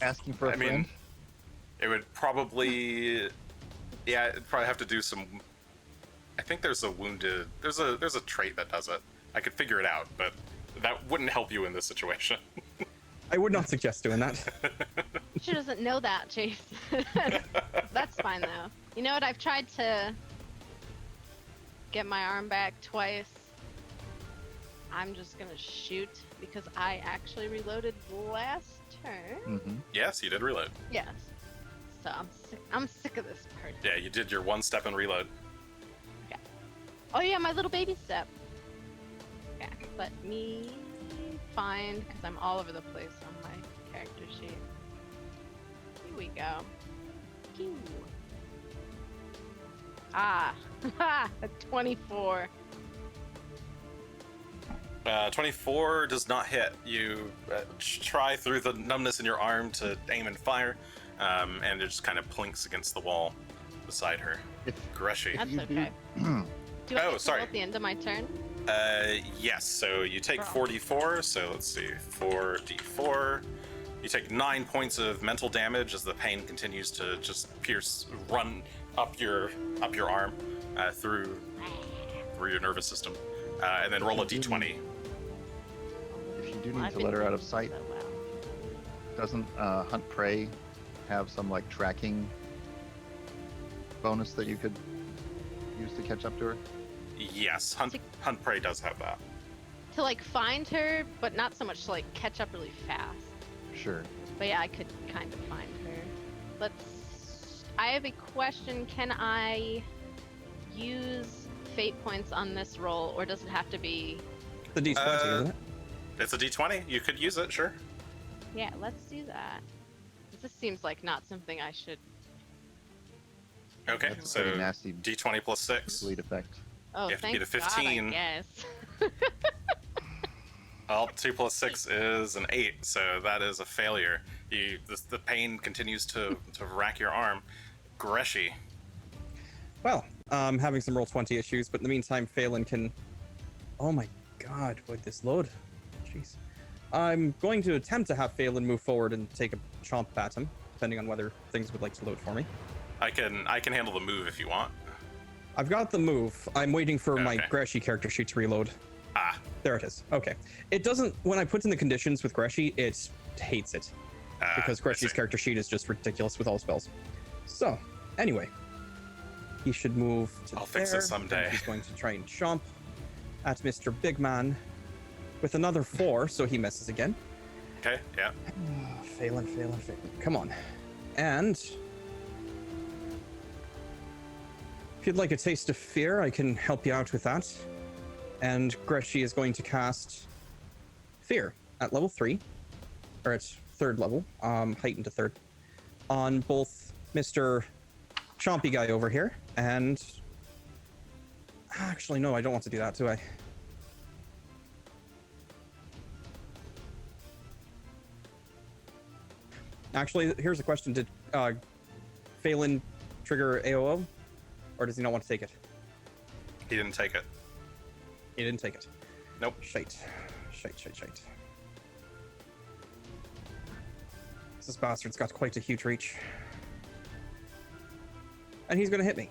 Asking for a I friend? mean, it would probably, yeah, it'd probably have to do some. I think there's a wounded. There's a trait that does it. I could figure it out, but that wouldn't help you in this situation. I would not suggest doing that. She doesn't know that, Chase. That's fine though. You know what? I've tried to get my arm back twice. I'm just gonna shoot because I actually reloaded last turn. Mm-hmm. Yes, you did reload. Yes. So I'm sick of this part. Yeah, you did your one step and reload. Oh yeah, my little baby step. Okay, let me find, because I'm all over the place on my character sheet. Here we go. Pew. Ah, a 24. 24 does not hit. You try through the numbness in your arm to aim and fire, and it just kind of plinks against the wall beside her. Greshy. That's you do- okay. Do I Oh, get to sorry. roll at the end of my turn? Yes, so you take Brawn. 4d4, so let's see, 4d4. You take 9 points of mental damage as the pain continues to just run up your arm through your nervous system, and then roll a d20. If you do Well, need I've to been let her out doing of sight, so well. doesn't Hunt Prey have some like tracking bonus that you could use to catch up to her? Yes, Hunt Prey does have that. To like find her, but not so much to like catch up really fast. Sure. But yeah, I could kind of find her. I have a question. Can I use fate points on this roll, or does it have to be? The D20, isn't it? It's a d20. You could use it, sure. Yeah, let's do that. This seems like not something I should. Okay, That's so pretty nasty d20 plus 6. bleed effect. Oh, You have to thank get a God, 15. I guess. Well, 2 plus 6 is an 8, so that is a failure. The pain continues to rack your arm. Greshy. Well, having some roll 20 issues, but in the meantime, Phelan can. Oh my God, would this load? Jeez. I'm going to attempt to have Phelan move forward and take a chomp at him, depending on whether things would like to load for me. I can handle the move if you want. I've got the move. I'm waiting for my Okay. Greshy character sheet to reload. Ah, There it is. Okay. It doesn't. When I put in the conditions with Greshy, it hates it because I Greshy's see. character sheet is just ridiculous with all spells. So, anyway, he should move to I'll fix it there, someday. and He's going to try and chomp at Mr. Big Man with another 4, so he misses again. Okay, yeah. Phelan. Come on. And if you'd like a taste of fear, I can help you out with that. And Greshy is going to cast Fear at level 3, or at 3rd level, heightened to 3rd, on both Mr. Chompy guy over here and... Actually, no, I don't want to do that, do I? Actually, here's a question. Did Phelan trigger AOO? Or does he not want to take it? He didn't take it. He didn't take it. Nope. Shite. This bastard's got quite a huge reach. And he's going to hit me.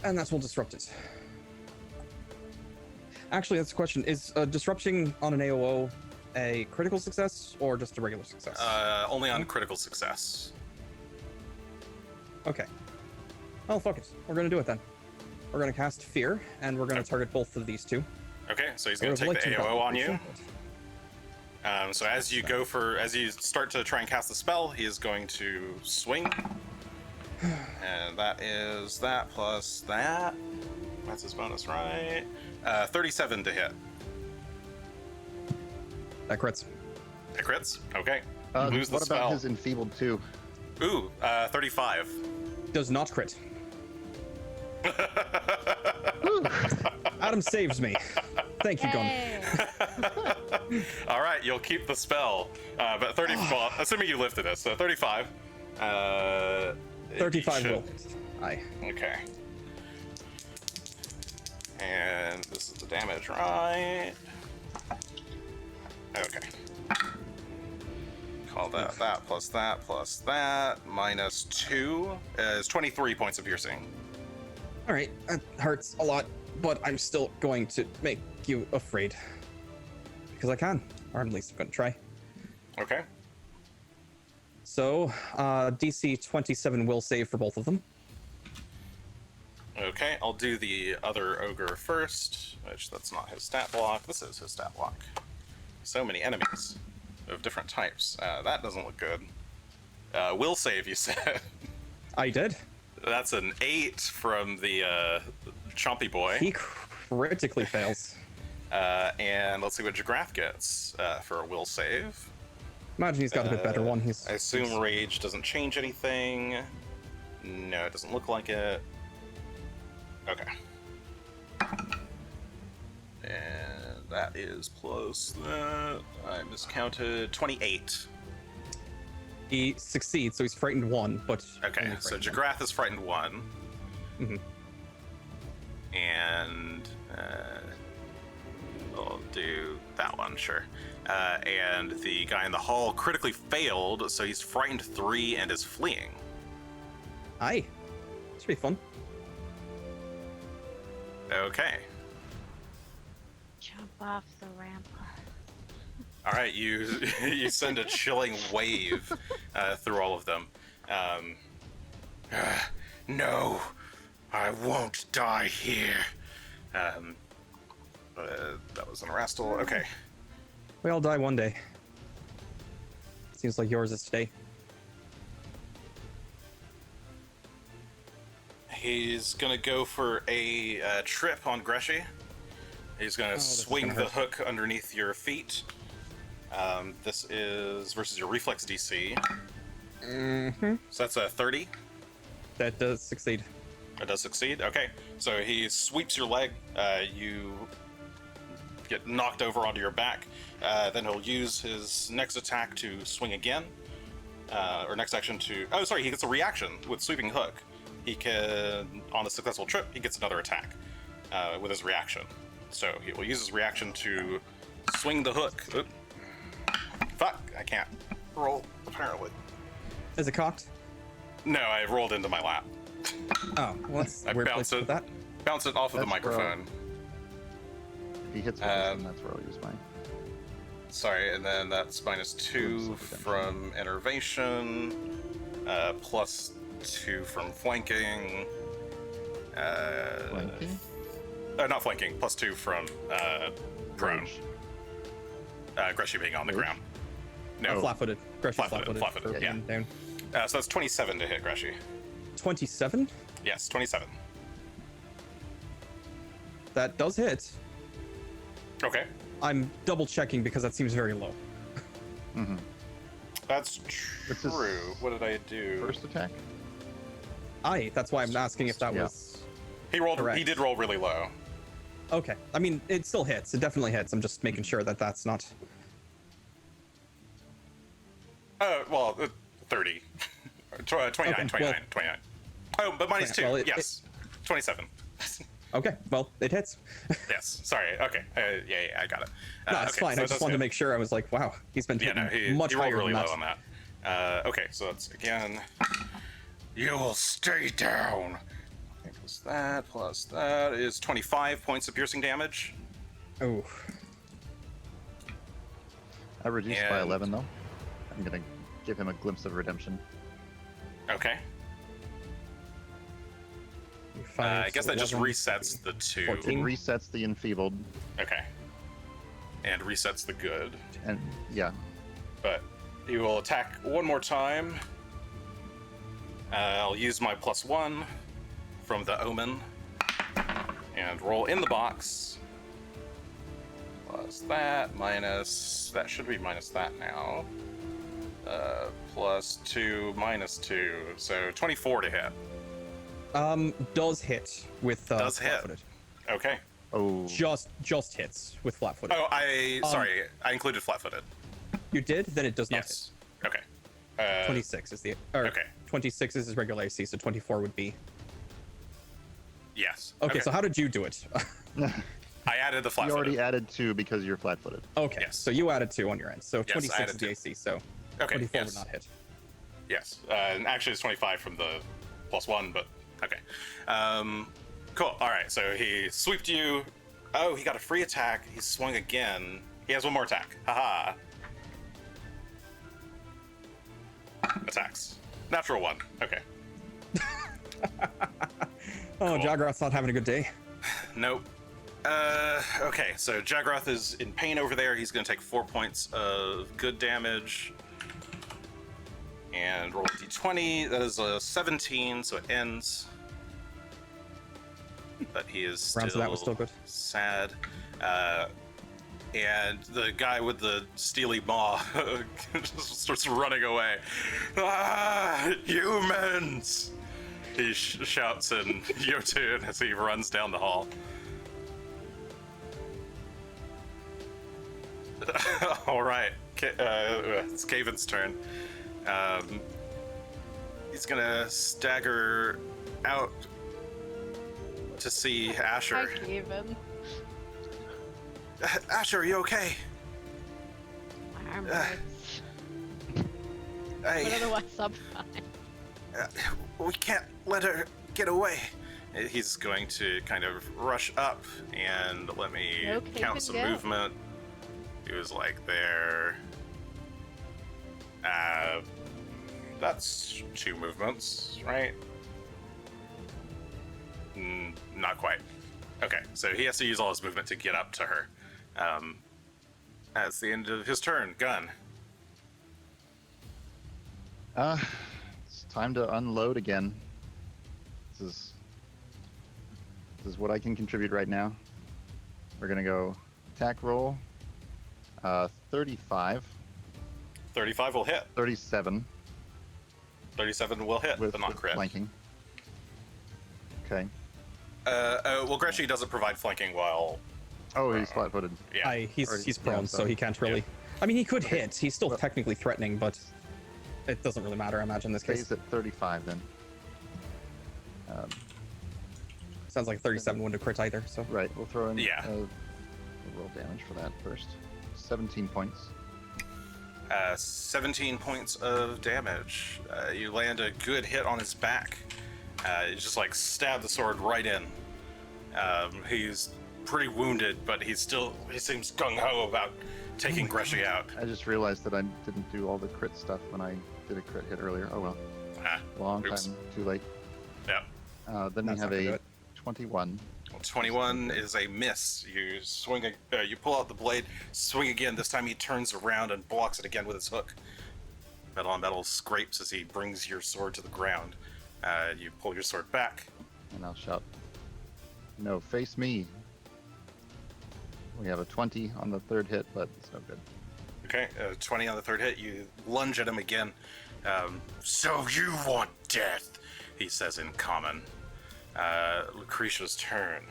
And that will disrupt it. Actually, that's the question. Is disrupting on an AOO a critical success or just a regular success? Only on critical success. Okay. Oh, fuck it. We're going to do it then. We're going to cast Fear, and we're going to target both of these two. Okay, so he's going to take the AOO on you. So as you start to try and cast the spell, he is going to swing. And that is that plus that. That's his bonus, right? 37 to hit. That crits. That crits? Okay. Lose the what spell. about his enfeebled 2? Ooh, 35. Does not crit. Adam saves me. Thank you, Gunn. All right, you'll keep the spell. But 35, assuming you lifted it, so 35. 35 will. Aye. Okay. And this is the damage, right? Okay. Call that plus that plus that minus 2 is 23 points of piercing. All right, that hurts a lot, but I'm still going to make you afraid. Because I can, or at least I'm going to try. Okay. So, DC 27 will save for both of them. Okay, I'll do the other ogre first, which that's not his stat block. This is his stat block. So many enemies of different types. That doesn't look good. Will save, you said. I did. That's an 8 from the chompy boy. He critically fails. And let's see what Jagrath gets for a will save. Imagine he's got a bit better one. I assume rage doesn't change anything. No, it doesn't look like it. Okay. And that is plus that. I miscounted. 28. He succeeds, so he's frightened 1, but... Okay, only so frightened Jagrath is frightened 1. Mhm. And we'll do that one, sure. And the guy in the hall critically failed, so he's frightened 3 and is fleeing. Aye. Should be fun. Okay. Jump off the rampart. All right, you send a chilling wave through all of them. No, I won't die here. That was an Rastal. Okay. We all die one day. Seems like yours is today. He's gonna go for a trip on Greshy. He's gonna swing the hook underneath your feet. This is versus your reflex DC. Mm-hmm. So that's a 30. That does succeed. It does succeed. Okay, so he sweeps your leg. You get knocked over onto your back. Then he'll use his next attack to swing again, or next action to. Oh, sorry, he gets a reaction with sweeping hook. He can, on a successful trip, he gets another attack with his reaction. So he will use his reaction to swing the hook. Oop. Fuck, I can't roll, apparently. Is it cocked? No, I rolled into my lap. Oh, well, that's I a weird place bounced to it. put that. Bounce it off of the That's where microphone. If he hits with this one, that's where I'll use mine. Sorry, and then that's minus 2 from enervation, plus 2 from flanking. Flanking? Not flanking, plus 2 from prone. Greshy being on the ground. No, Flat-footed. Greshy's Flat-footed, flat-footed. flat-footed, for yeah. being Down. so that's 27 to hit Greshy. 27? Yes, 27. That does hit. Okay, I'm double checking because that seems very low. Mm-hmm. that's This is true. What did I do? First attack? Aye, that's why I'm asking if that Yeah. was... He rolled. Correct. He did roll really low. Okay. I mean, it still hits. It definitely hits. I'm just making sure that that's not... Well, 30. 29, Okay, 29, well- 29. Oh, but minus 2. well, Yes. 27. Okay, well, it hits. Yes. Sorry. Okay. Yeah, I got it. No, it's okay, fine. so I just that's wanted to good. make sure. I was like, wow, he's been Yeah, hitting no, much he rolled higher really than low on that. Okay, so that's again. You will stay down. Okay, plus that is 25 points of piercing damage. Oh, I reduced by And- 11 though. I'm gonna give him a glimpse of redemption. Okay. I guess that just resets the 2. It 14. resets the enfeebled, Okay. And resets the good. and yeah, But he will attack one more time. I'll use my +1 from the Omen and roll in the box. Plus that, minus... That should be minus that now. +2, -2. So 24 to hit. Does hit with Does hit. flat-footed. Okay. oh, Just hits with flat-footed. Oh, sorry. I included flat-footed. You did? Then it does not Yes. Okay. hit. 26 is the okay. 26 is his regular AC, so 24 would be. Yes. Okay, so how did you do it? I added the you flat-footed. already added 2 because you're flat-footed. Okay, Yes. so you added 2 on your end, so Yes, I 26 added is the 2. AC, so Okay, 24 yes. would not hit. Yes. And actually, it's 25 from the +1, but okay. Cool. All right. So he sweeped you. Oh, he got a free attack. He swung again. He has one more attack. Haha. Attacks. Natural 1. Okay. Oh, Cool. Jagroth's not having a good day. Nope. Okay. So Jagroth is in pain over there. He's going to take 4 points of good damage. And roll a d20. That is a 17, so it ends. But he is still, Rounds of that was still good. sad. And the guy with the steely maw just starts running away. Ah, humans! He shouts in Yotun as he runs down the hall. All right, it's Caven's turn. He's gonna stagger out to see Asher. Hi, Kevin. Asher, are you okay? My arm hurts. But Hey, otherwise, I'm fine. we can't let her get away. He's going to kind of rush up and let me Okay, count good some go. movement. He was like there. That's 2 movements, right? Not quite. Okay, so he has to use all his movement to get up to her. That's the end of his turn. Gunn. It's time to unload again. This is what I can contribute right now. We're gonna go attack roll. 35, 35 will hit. 37 37 will hit, with but not crit. flanking. Okay. Well, Greshy doesn't provide flanking while... Oh, he's flat-footed. Yeah. He's Already- prone, yeah, so he can't really. Yeah. I mean, he could hit. He's still technically threatening, but it doesn't really matter. I imagine in this case. Stays at 35 then. Sounds like 37 wouldn't crit either. So Right, we'll throw in Yeah. we'll roll damage for that first. 17 points. 17 points of damage. You land a good hit on his back. You just like stab the sword right in. He's pretty wounded, but he seems gung-ho about taking Greshy out. I just realized that I didn't do all the crit stuff when I did a crit hit earlier. Oh well, Ah, long oops. time too late. Yeah. Then That's we have not gonna do a it. 21. Well, 21 is a miss. You swing, you pull out the blade, swing again. This time he turns around and blocks it again with his hook. Metal on metal scrapes as he brings your sword to the ground. You pull your sword back. And I'll shout, "No, face me." We have a 20 on the third hit, but it's no good. Okay, 20 on the third hit. You lunge at him again. So you want death, he says in common. Lucretia's turn.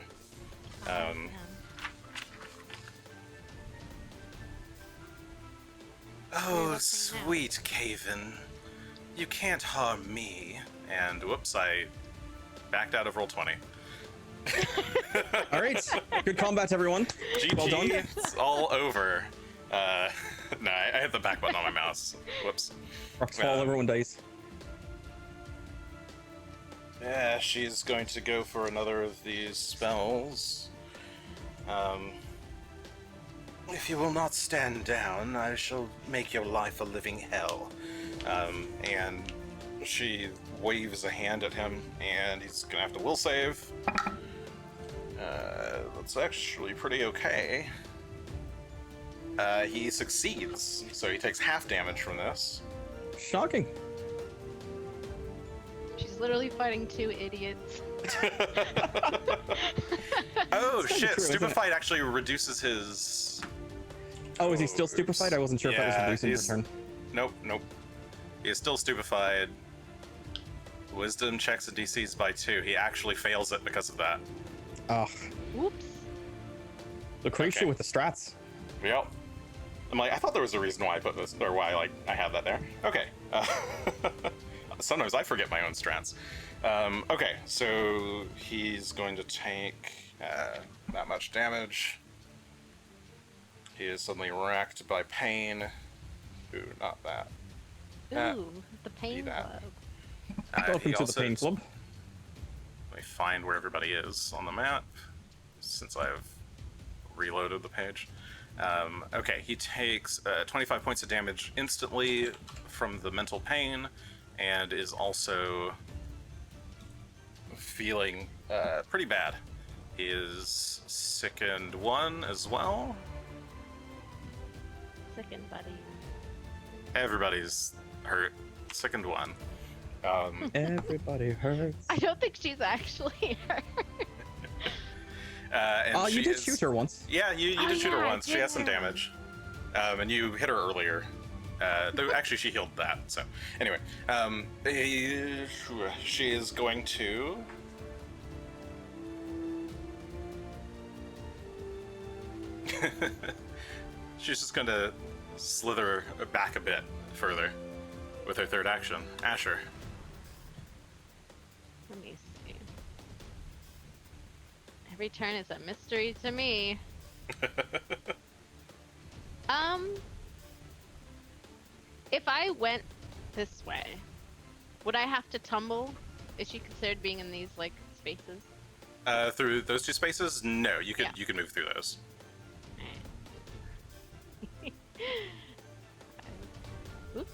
Oh, sweet Caven. You can't harm me. And whoops, I backed out of roll 20. All right. Good combat, everyone. GG, Well done. it's all over. No, I hit the back button on my mouse. Whoops. Rocks fall, everyone dies. Yeah, she's going to go for another of these spells. If you will not stand down, I shall make your life a living hell. And she waves a hand at him, and he's gonna have to will save. That's actually pretty okay. He succeeds, so he takes half damage from this. Shocking. She's literally fighting two idiots. Oh It's kinda shit, true, isn't it? Stupefied actually reduces his... Oh, is he still stupefied? I wasn't sure if that was reducing his turn. Nope. He is still stupefied. Wisdom checks and DCs by 2. He actually fails it because of that. Ugh. Whoops. Lucretia Okay. with the strats. Yep. I'm like, I thought there was a reason why I put this, or why I had that there. Okay. Sometimes I forget my own strats. Okay, so he's going to take that much damage. He is suddenly racked by pain. Ooh, not that. Ooh, the pain that. club. Welcome He to the also- pain club. Let me find where everybody is on the map, since I've reloaded the page. Okay, he takes 25 points of damage instantly from the mental pain, and is also feeling pretty bad. He is sickened 1 as well. Second buddy. Everybody's hurt. Sickened 1. Everybody hurts. I don't think she's actually hurt. And Oh, she you did is- shoot her once. Yeah, you Oh, did shoot her yeah, I once. She did has some hear her. damage. And you hit her earlier. Though actually she healed that, so anyway. She is going to... She's just going to slither back a bit further with her third action. Asher. Let me see. Every turn is a mystery to me. If I went this way, would I have to tumble? Is she considered being in these like spaces? Through those 2 spaces? No, you can Yeah. you can move through those. Oops.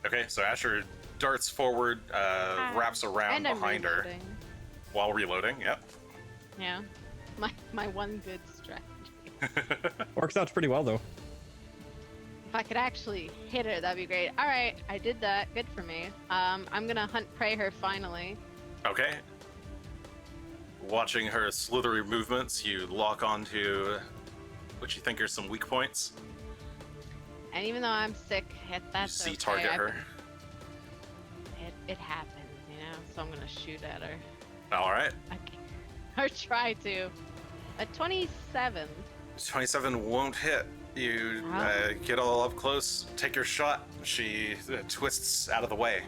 Okay, so Asher darts forward, wraps around And I'm behind her reloading. while reloading. Yep. Yeah. My one good strategy. Works out pretty well, though. If I could actually hit her, that'd be great. All right, I did that. Good for me. I'm gonna hunt prey her finally. Okay. Watching her slithery movements, you lock onto what you think are some weak points. And even though I'm sick, that's You see okay. target I- her. It happens, you know. So I'm gonna shoot at her. All right. Or try to. A 27. 27 won't hit. You Wow. get all up close, take your shot. She twists out of the way.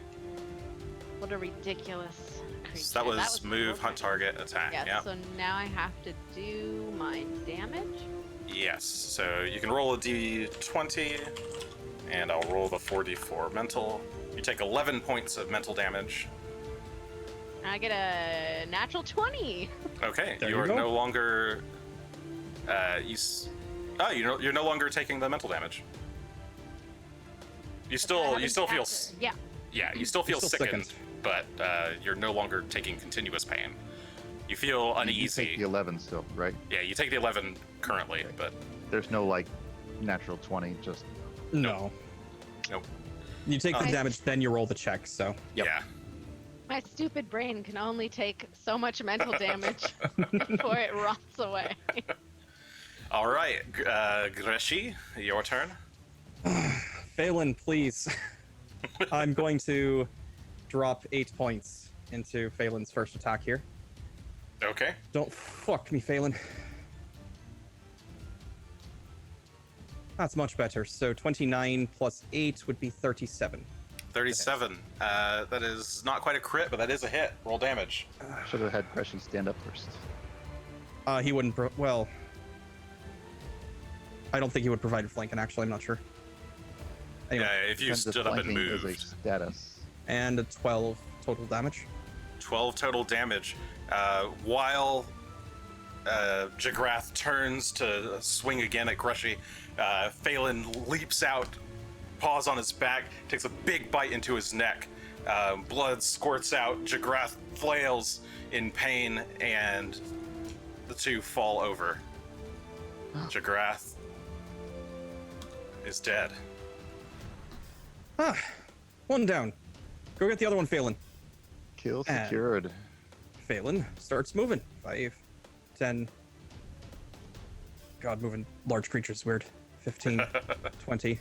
What a ridiculous creature. So that was move, hunt, perfect. target, attack. Yes, Yeah. so now I have to do my damage. Yes. So you can roll a d20, and I'll roll the 4d4 mental. You take 11 points of mental damage. And I get a natural 20. Okay, There you you are go. no longer. You're no longer taking the mental damage. You I still haven't feel tapped s- her. Yeah. yeah, you still feel still sickened, sickened. but you're no longer taking continuous pain. You feel You uneasy. take the 11 still, right? Yeah, you take the 11 currently, Okay. but There's no like natural 20. Just No. Nope. You take the I- damage, then you roll the check, so. Yep. yeah. My stupid brain can only take so much mental damage before it rots away. All right, Greshy, your turn. Phelan, please. I'm going to drop 8 points into Phelan's first attack here. Okay. Don't fuck me, Phelan. That's much better. So 29 plus 8 would be 37. 37. That is not quite a crit, but that is a hit. Roll damage. Should have had Greshy stand up first. He wouldn't. Well, I don't think he would provide flanking. Actually, I'm not sure. Anyway, Yeah, if you Depends if stood up and flanking is a moved. status. and a 12 total damage. 12 total damage. While Jagrath turns to swing again at Greshy, Phelan leaps out, paws on his back, takes a big bite into his neck. Blood squirts out. Jagrath flails in pain, and the two fall over. Jagrath is dead. Ah, one down. Go get the other one, Phelan. Kill And- secured. Phelan starts moving. 5, 10. God, moving large creatures is weird. 15, 20,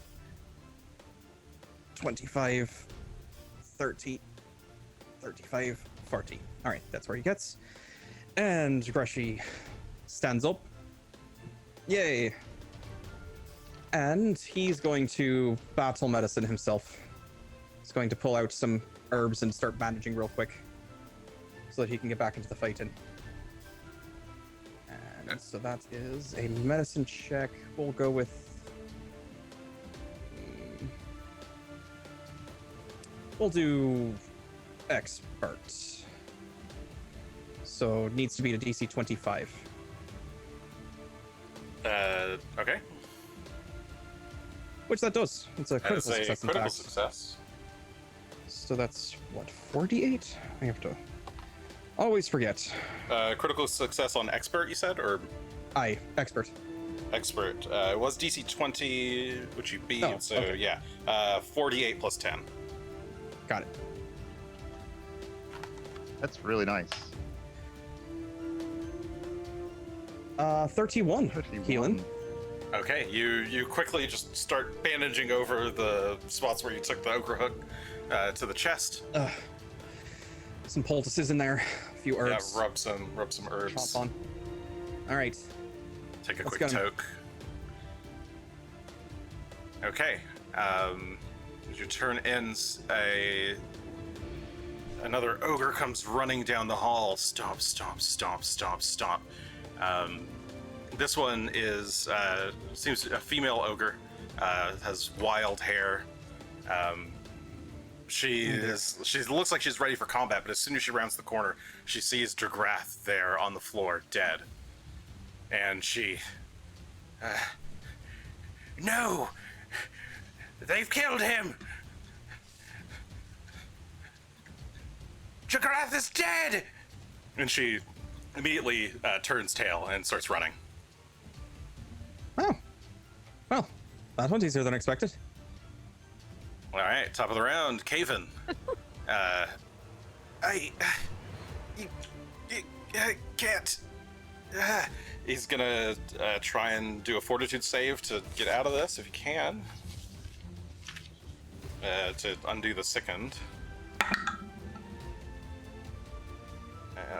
25, 30, 35, 40. All right, that's where he gets. And Greshy stands up. Yay. And he's going to battle medicine himself. He's going to pull out some herbs and start bandaging real quick so that he can get back into the fighting. And so that is a medicine check. We'll go with... We'll do expert. So it needs to be a DC 25. Okay. Which that does. It's a That critical is a success in critical fact. success. So that's, what, 48? I have to... Always forget. Critical success on expert, you said, or Aye, expert. expert? It was DC 20, which you beat, Oh, so okay. yeah. 48 plus 10. Got it. That's really nice. 31. 31. Healing. Okay, you quickly just start bandaging over the spots where you took the ogre hook to the chest. Some poultices in there. A few Yeah, herbs. rub some herbs. Chop on. All right. Take a Let's quick go. toke. Okay. As your turn ends, another ogre comes running down the hall. Stomp, stomp, stomp, stomp, stomp. This one is seems a female ogre. Has wild hair. She looks like she's ready for combat, but as soon as she rounds the corner, she sees Jagrath there on the floor, dead. And she... no! They've killed him! Jagrath is dead! And she immediately turns tail and starts running. Oh. Well, that one's easier than expected. All right, top of the round, Caven. I can't. He's gonna try and do a fortitude save to get out of this if he can. To undo the sickened.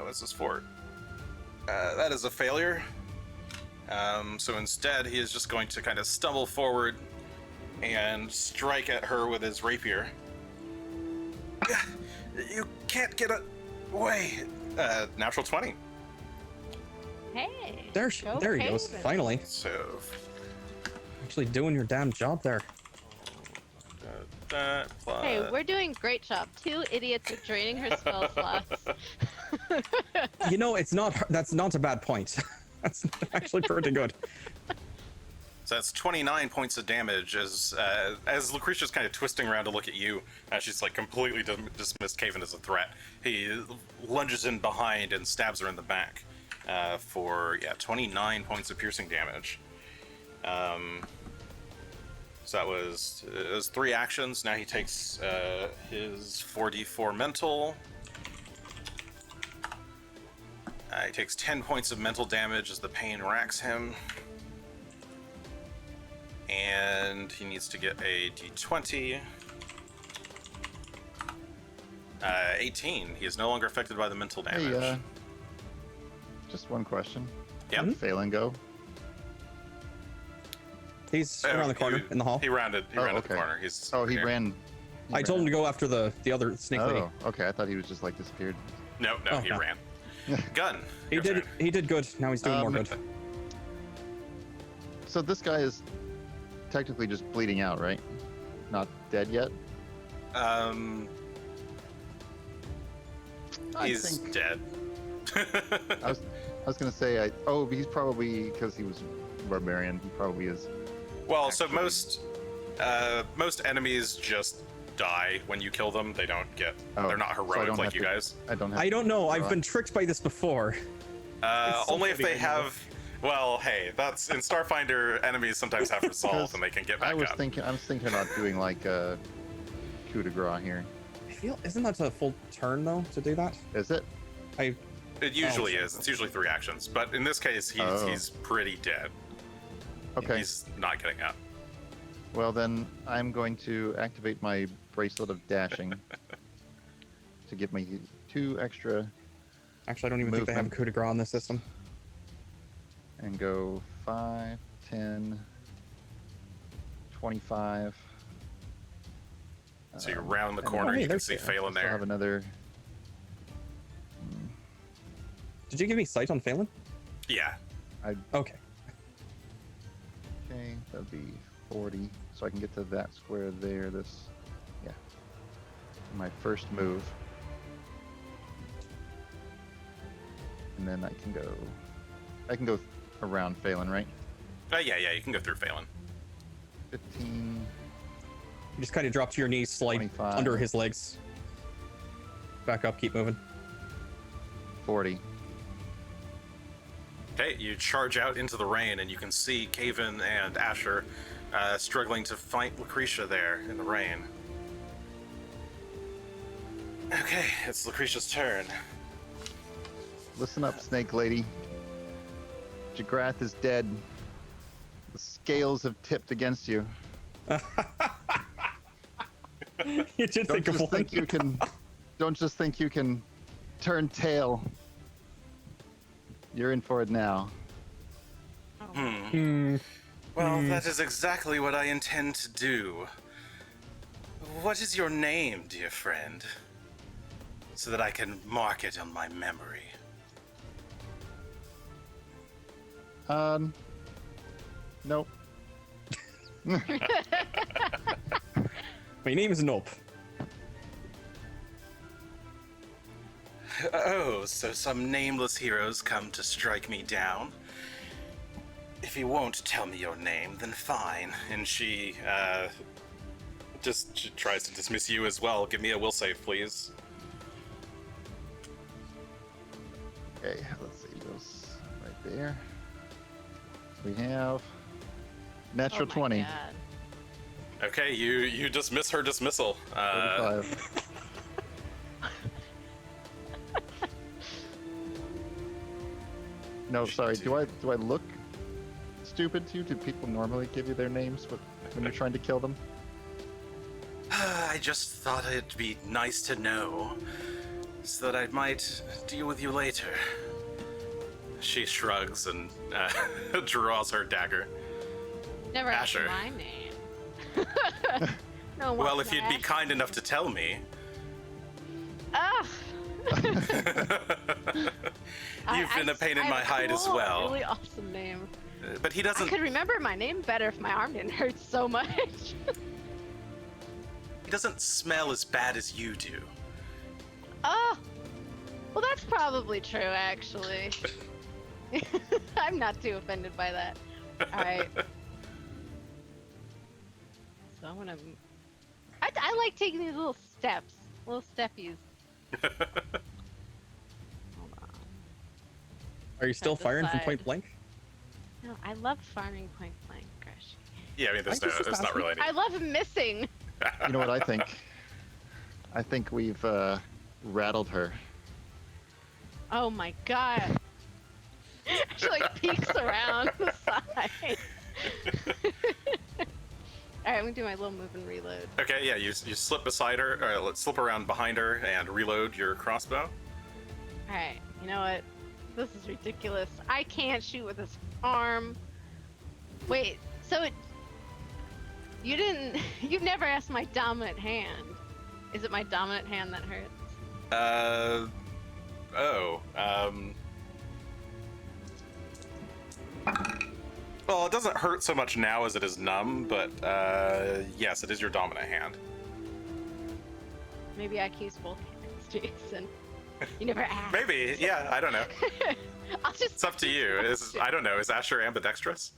What's this for? That is a failure. So instead, he is just going to kind of stumble forward and strike at her with his rapier. You can't get away. Natural 20. Hey. There go he goes. Haven. Finally. So Actually doing your damn job there. that plus... Hey, we're doing great job. 2 idiots are draining her spell slots. You know, that's not a bad point. That's actually pretty good. So that's 29 points of damage as Lucretia's kind of twisting around to look at you. She's like completely dismissed Caven as a threat. He lunges in behind and stabs her in the back for 29 points of piercing damage. So that was 3 actions. Now he takes his 4d4 mental. He takes 10 points of mental damage as the pain racks him. And he needs to get a d20. 18. He is no longer affected by the mental damage. Hey, just one question. Yep. How'd Phelan go? He's around the corner in the hall. He rounded the okay. corner. He's Oh, over he here. ran. I told him to go after the other snake lady. Oh, okay. I thought he was just like disappeared. No, Oh, he no. ran. Gunn. He your did. turn. He did good. Now he's doing more good. So this guy is technically just bleeding out, right? Not dead yet. He's dead. I was gonna say he's probably, because he was barbarian. He probably is. Well, so actually- most enemies just die when you kill them. They don't get. Oh, they're not so I heroic don't like have you to- guys. I don't have. I don't know. I've Right. been tricked by this before. It's so Only if funny, they I know. have. Well, hey, that's in Starfinder. Enemies sometimes have resolve and they can get back I was up. thinking about doing like a coup de grace here. I feel isn't that a full turn though to do that? Is it? It usually is. It's usually 3 actions, but in this case, he's pretty dead. Okay. He's not getting up. Well, then I'm going to activate my bracelet of dashing to give me 2 extra Actually, I don't even think they have a Movement. coup de grace on this system. and go 5, 10, 25. So you're round the and corner. hey, You can there's see the- Phelan still have there. another. Did you give me sight on Phelan? Yeah. Okay. Okay, that'd be 40. So I can get to that square there. Yeah. My first move. And then I can go around Phelan, right? Yeah. You can go through Phelan. 15. You just kind of drop to your knees, slide 25. under his legs. Back up, keep moving. 40. Okay, you charge out into the rain, and you can see Caven and Asher struggling to fight Lucretia there in the rain. Okay, it's Lucretia's turn. Listen up, Snake Lady. Jagrath is dead. The scales have tipped against you. You did think of one. Don't just think you can turn tail. You're in for it now. Well, that is exactly what I intend to do. What is your name, dear friend? So that I can mark it on my memory. Nope. My name is Nope. Oh, so some nameless heroes come to strike me down? If you won't tell me your name, then fine. And she tries to dismiss you as well. Give me a will save, please. Okay, let's see. Goes right there. We have natural 20. God. Okay, you dismiss her dismissal. 45. No, sorry. Do I look stupid to you? Do people normally give you their names when you're trying to kill them? I just thought it'd be nice to know, so that I might deal with you later. She shrugs and draws her dagger. Never asked Asher. my name. No one Well, if you'd be asked. kind enough to tell me. Ugh. You've been a pain in my hide as well. Really awesome name. But he I doesn't. could remember my name better if my arm didn't hurt so much. He doesn't smell as bad as you do. Oh, well, that's probably true, actually. I'm not too offended by that. All right. So I'm gonna. I like taking these little steps, little steppies. Hold on. Are you still Side to firing from side. point blank? No, I love firing point blank, Greshy. Yeah, I mean, there's I guess there's not really any. I love missing. You know what I think? I think we've rattled her. Oh my god. She like peeks around the side. Alright, I'm gonna do my little move and reload. Okay, yeah, you slip beside her, or let's slip around behind her and reload your crossbow. Alright, you know what? This is ridiculous. I can't shoot with this arm. Wait, so You didn't. You've never asked my dominant hand. Is it my dominant hand that hurts? Well, it doesn't hurt so much now as it is numb, but yes, it is your dominant hand. Maybe I can use both hands, Jason. You never asked. Maybe, yeah, I don't know. I'll just. It's up to you. I don't know. Is Asher ambidextrous?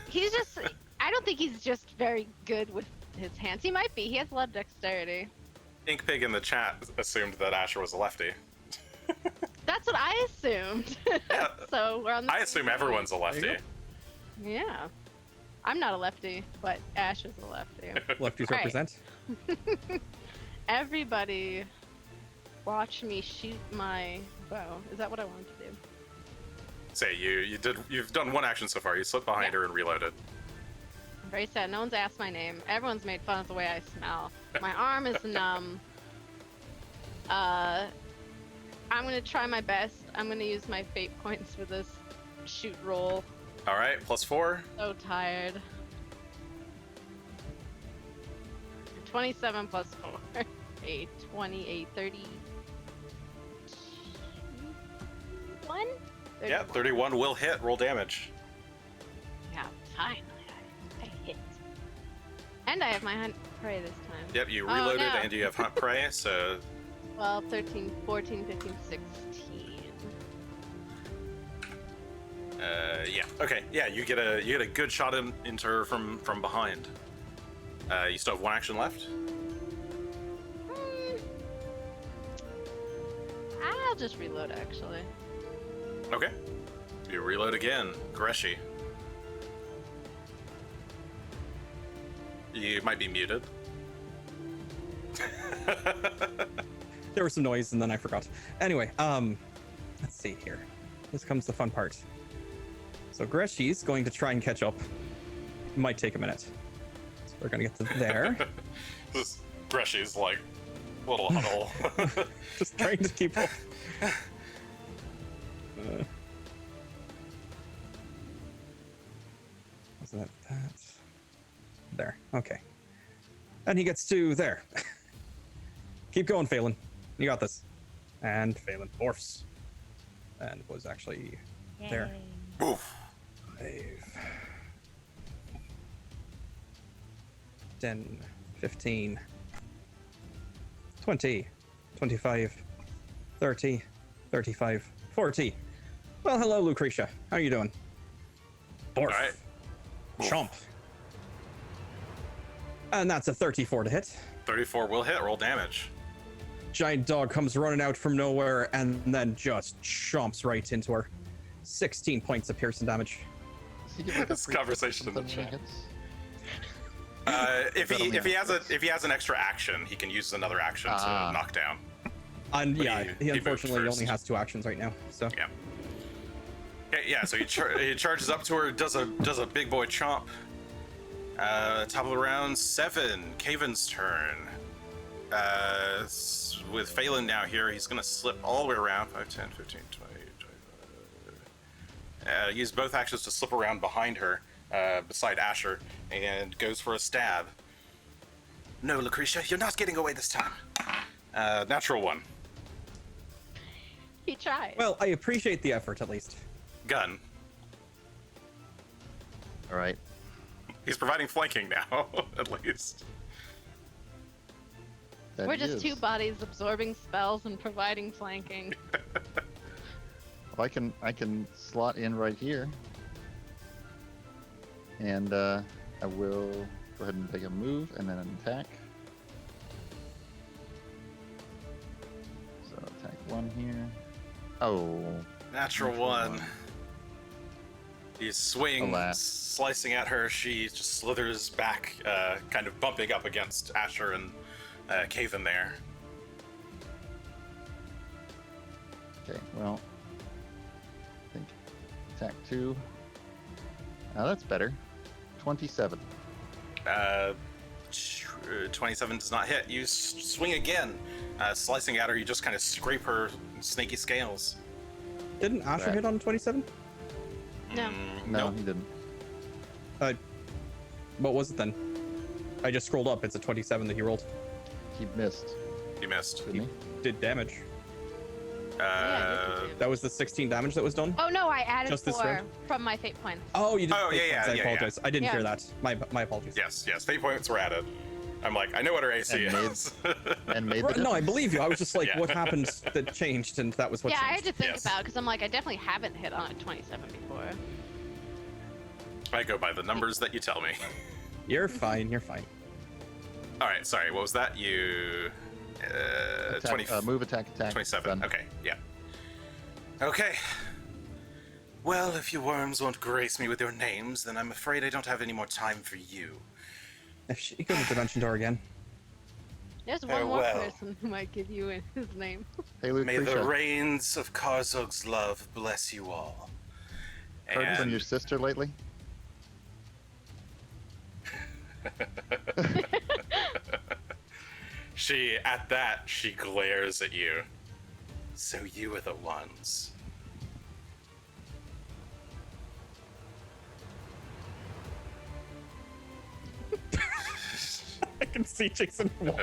He's just. I don't think he's just very good with his hands. He might be. He has a lot of dexterity. Ink Pig in the chat assumed that Asher was a lefty. That's what I assumed. Yeah. So we're on the I same assume page. everyone's a lefty. Yeah. I'm not a lefty, but Ash is a lefty. Lefties Right. represent. Everybody, watch me shoot my bow. Is that what I wanted to do? Say you've done one action so far. You slipped behind Yeah. her and reloaded. I'm very sad. No one's asked my name. Everyone's made fun of the way I smell. My arm is numb. I'm gonna try my best. I'm gonna use my fate points for this shoot roll. All right, +4. So tired. 27 plus 4. 8, 28, 30. 1? Yeah, 31 will hit. Roll damage. Yeah, finally. I hit. And I have my hunt prey this time. Yep, you Oh, reloaded no. and you have hunt prey, so 12, 13, 14, 15, 16. yeah. Okay, yeah, you get a good shot into her from behind. You still have one action left. I'll just reload actually. Okay. You reload again, Greshy. You might be muted. There was some noise and then I forgot. Anyway, let's see here. This comes the fun part. So Greshy's going to try and catch up. Might take a minute. So we're gonna get to there. This Greshy's like little huddle. Just trying to keep up. Was that? There. Okay. And he gets to there. Keep going, Phelan. You got this. And Phelan morphs. And was actually there. Oof. 10, 15, 20, 25, 30, 35, 40. Well, hello, Lucretia. How are you doing? Morph. All right. Chomp. And that's a 34 to hit. 34 will hit. Roll damage. Giant dog comes running out from nowhere and then just chomps right into her. 16 points of piercing damage. Does he get like a This free conversation in the when he chat. hits? If he has an extra action, he can use another action to knock down. And But yeah, he he moved unfortunately first. only has 2 actions right now. So Yeah. Okay, yeah. So he charges up to her, does a big boy chomp. Top of the round, 7. Caven's turn. With Phelan now here, he's gonna slip all the way around. 5, 10, 15, 20, 25. Use both actions to slip around behind her, beside Asher, and goes for a stab. No, Lucretia, you're not getting away this time. Natural 1. He tried. well, I appreciate the effort at least. Gun. All right. He's providing flanking now, at least. That We're he just is. 2 bodies absorbing spells and providing flanking. Well, I can slot in right here, and I will go ahead and take a move and then an attack. So attack 1 here. Oh, Natural 1. He swings, Alas. slicing at her. She just slithers back, kind of bumping up against Asher and Caven there. okay. Well, I think attack 2. Now that's better. 27. 27 does not hit. You swing again, slicing at her. You just kind of scrape her snaky scales. Didn't Asher Right. hit on 27? No. No, Nope. he didn't. What was it then? I just scrolled up. It's a 27 that he rolled. He missed, You missed. didn't he? Did damage. Yeah, That was the 16 damage that was done. Oh no, I added Just this 4 round? from my fate points. Oh, you did. Oh, fate yeah, points. I yeah, apologize. I didn't Yeah. hear that. My apologies. Yes, fate points were added. I'm like, I know what her AC And is. And made the Right, no, I difference. believe you. I was just like, Yeah. what happened that changed, and that was what Yeah, I changed. had to think Yes. about it because I'm like, I definitely haven't hit on a 27 before. I go by the numbers that you tell me. You're fine. You're fine. All right, sorry. What was that? You Attack, 20, move, attack. 27. Done. Okay, yeah. Okay. Well, if you worms won't grace me with your names, then I'm afraid I don't have any more time for you. If she go to the dimension door again. There's one more Farewell. person who might give you his name. Hey, May the Lucretia, rains of Karzog's love bless you all. heard from And your sister lately? she glares at you. So you are the ones. I can see Jason wobbling.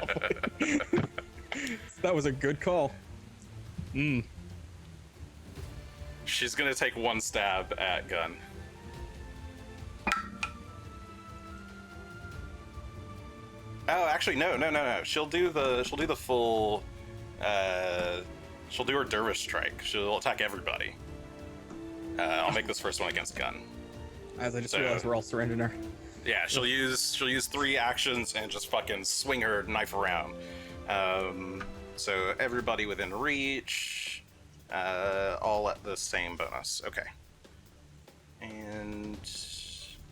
That was a good call. She's gonna take one stab at Gunn. Oh, actually, no. She'll do the full. She'll do her dervish strike. She'll attack everybody. I'll make this first one against Gunn. As I just So- realized we're all surrendering her. Yeah, she'll use 3 actions and just fucking swing her knife around. So everybody within reach, all at the same bonus. Okay. And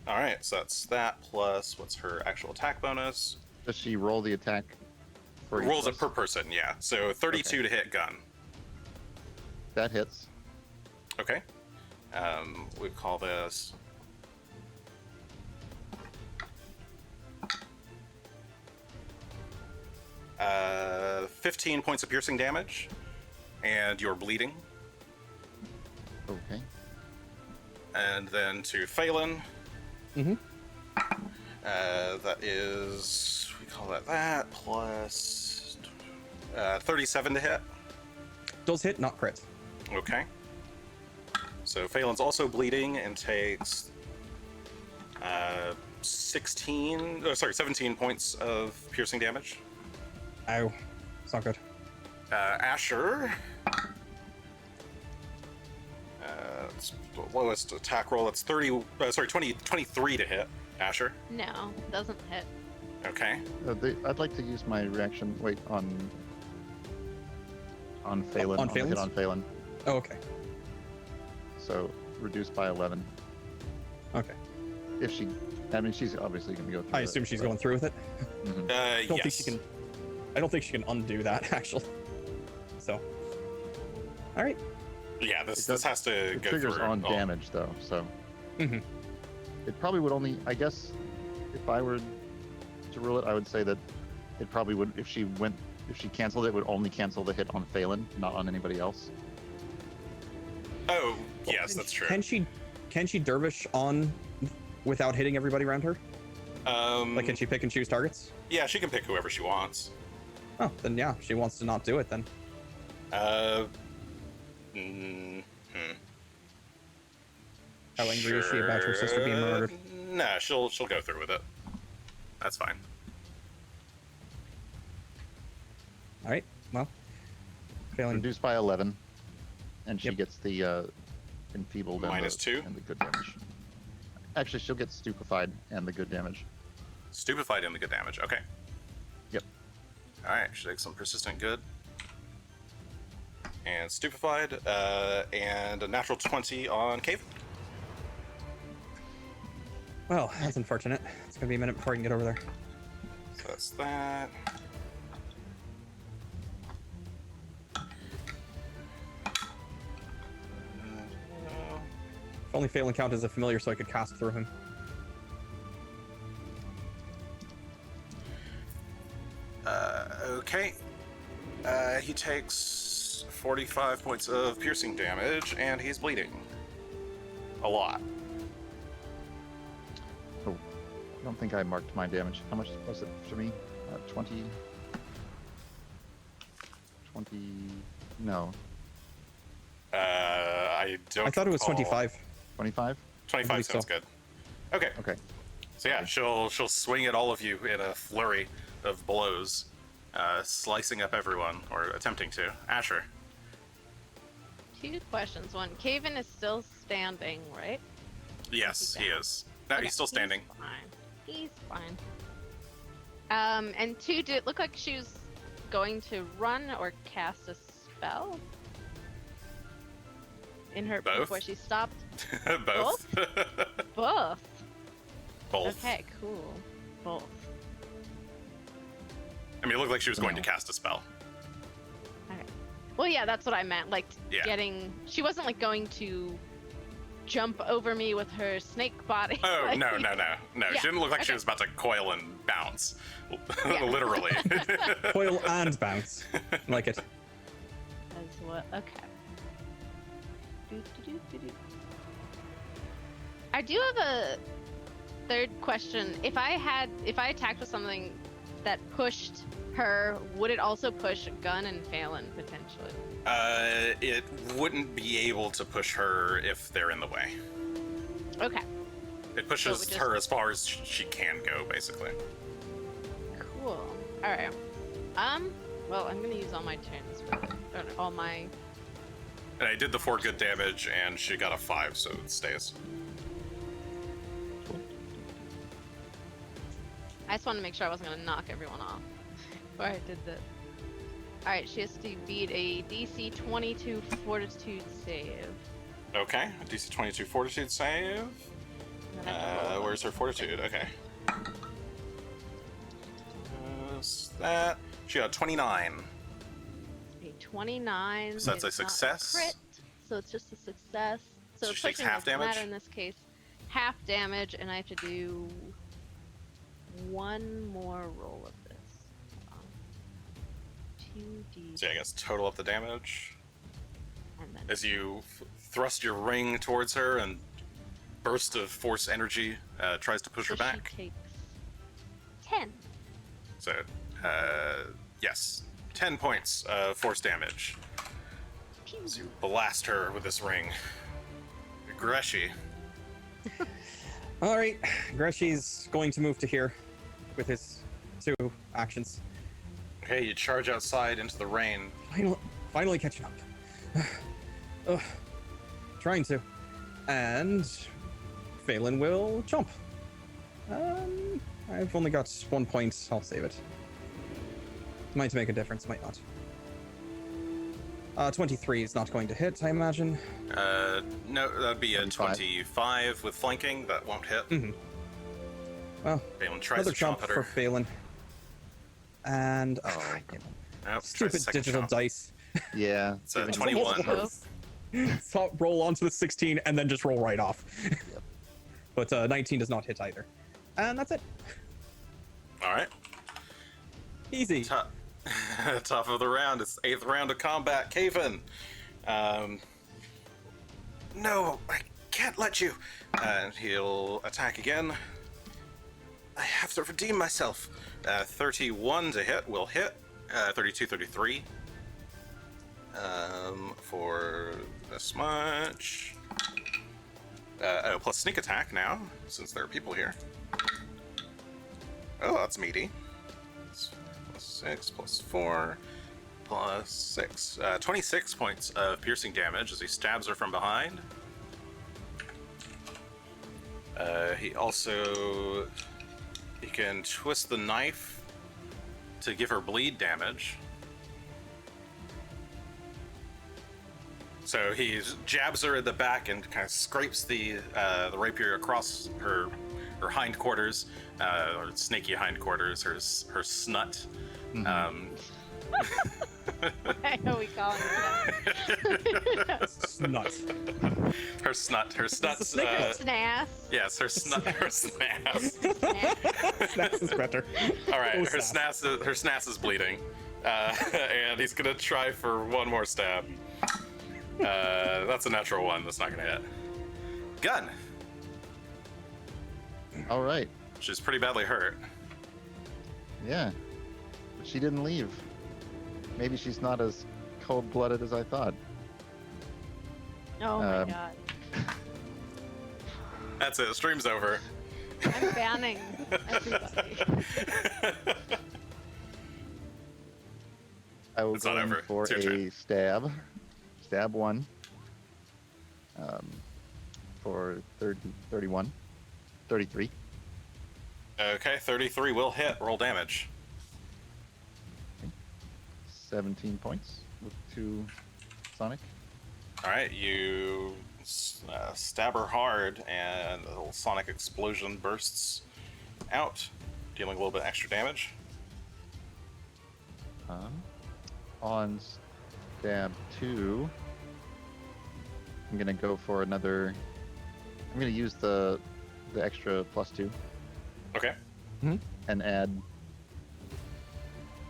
all right, so that's that plus what's her actual attack bonus? Does she roll the attack for each Rolls of it us? per person, yeah. So 32 to hit Gun. That hits. Okay. We call this. Uh, 15 points of piercing damage, and you're bleeding. Okay. And then to Phelan, Mm-hmm. that is, we call that plus 37 to hit. Does hit, not crit. Okay. So Phelan's also bleeding and takes 17 points of piercing damage. Ow. It's not good. Asher. It's the lowest attack roll. It's 23 to hit. Asher. No, doesn't hit. Okay. I'd like to use my reaction. Wait, on Phelan. On the hit Phelan's? on Phelan. Oh, okay. So reduced by 11. Okay. If she, I mean, she's obviously going to go through. I assume she's going through with it. Mhm. I don't Yes. think she can. I don't think she can undo that actually. So. All right. Yeah, this does- has to It go triggers through. on all- damage though, so Mm-hmm. it probably would only. I guess if I were to rule it, I would say that it probably would. If she canceled it, would only cancel the hit on Phelan, not on anybody else. Oh, yes, that's true. Can she dervish on without hitting everybody around her? Like, can she pick and choose targets? Yeah, she can pick whoever she wants. Oh, then yeah, she wants to not do it then. How angry is she about her sister being murdered? Nah, she'll go through with it. That's fine. All right. Well, failing. Reduced by 11, and she Yep. gets the enfeebled and Minus the, 2? and the good damage. Actually, she'll get stupefied and the good damage. Stupefied and the good damage. Okay. Yep. All right. She takes some persistent good. And stupefied, and a natural 20 on Cave. Well, that's unfortunate. It's gonna be a minute before I can get over there. So that's that. If only failing count as a familiar, so I could cast through him. Okay. He takes 45 points of piercing damage, and he's bleeding. A lot. Oh, don't think I marked my damage. How much was it for me? 20? 20? No. I don't. I thought it was recall. 25. 25? 25 believe sounds so. good. Okay. Okay. So yeah, she'll swing at all of you in a flurry of blows, slicing up everyone, or attempting to. Asher. 2 questions. One, Caven is still standing, right? Yes, he is. No, Okay, he's still standing. He's fine. And 2, did it look like she was going to run or cast a spell? In her Both. before she stopped? Both. Both. Both. Okay, cool. Both. I mean, it looked like she was going to No. cast a spell. Okay. Well, yeah, that's what I meant. Like, Yeah. she wasn't like going to jump over me with her snake body. Oh, like, no. Yeah. She didn't look like she Okay. was about to coil and bounce. Yeah. Literally. Coil and bounce. Like it. As what? Okay. Do. I do have a third question. If I attacked with something that pushed her, would it also push Gunn and Phelan potentially? It wouldn't be able to push her if they're in the way. Okay. It pushes just- her as far as she can go, basically. Cool. All right. Well, I'm gonna use all my turns or all my. And I did the 4 good damage, and she got a 5, so it stays. I just wanted to make sure I wasn't gonna knock everyone off before I did this. All right, she has to beat a DC 22 Fortitude save. Okay, a DC 22 Fortitude save. And then I have to roll Where's her Fortitude? Okay. That. She got 29. a 29. So that's a is not success? Crit, so it's just a success. So So she takes pushing half doesn't damage? matter in this case. Half damage, and I have to do one more roll of this. Hold on. 2d. So yeah, I guess total up the damage. And then As you thrust your ring towards her, and burst of force energy tries to push her so back. She takes 10. So, yes, 10 points of force damage as you blast her with this ring. Greshy. All right, Greshy's going to move to here with his 2 actions. Okay, you charge outside into the rain. Finally catching up. Ugh, trying to. And Phelan will jump. I've only got 1 point. I'll save it. Might make a difference, might not. 23 is not going to hit, I imagine. No, that'd be a 25. 25 with flanking. That won't hit. Well, Phelan tries another to chomp jump at for her. Phelan. And Oh, Nope, tries stupid second digital chomp. dice. yeah. It's a given- 21. So roll onto the 16 and then just roll right off. But 19 does not hit either. And that's it. All right. Easy. Top of the round. It's the 8th round of combat. Caven. No, I can't let you. And he'll attack again. I have to redeem myself. 31 to hit will hit. 32, 33. For this much. Plus sneak attack now, since there are people here. Oh, that's meaty. Plus 6, plus 4, plus 6. 26 points of piercing damage as he stabs her from behind. He can twist the knife to give her bleed damage. So he jabs her in the back and kind of scrapes the rapier across her hindquarters, or snaky hindquarters, her snut. I know we call it that. Snut. Her snut's. Snass. Yes, her snut. Her snass. Snaps is better. All right, Oh, her snass is bleeding, and he's gonna try for one more stab. That's a natural 1. That's not gonna hit. Gunn. All right. She's pretty badly hurt. Yeah, but she didn't leave. Maybe she's not as cold-blooded as I thought. Oh my god. That's it. Stream's over. I'm banning everybody. I will It's go not in over. for It's your a turn. stab. Stab 1. For 31. 33. Okay, 33 will hit. Roll damage. 17 points with 2 sonic. All right, you stab her hard, and a little sonic explosion bursts out, dealing a little bit extra damage. On stab 2, I'm gonna go for another. I'm gonna use the extra +2 Okay. and add.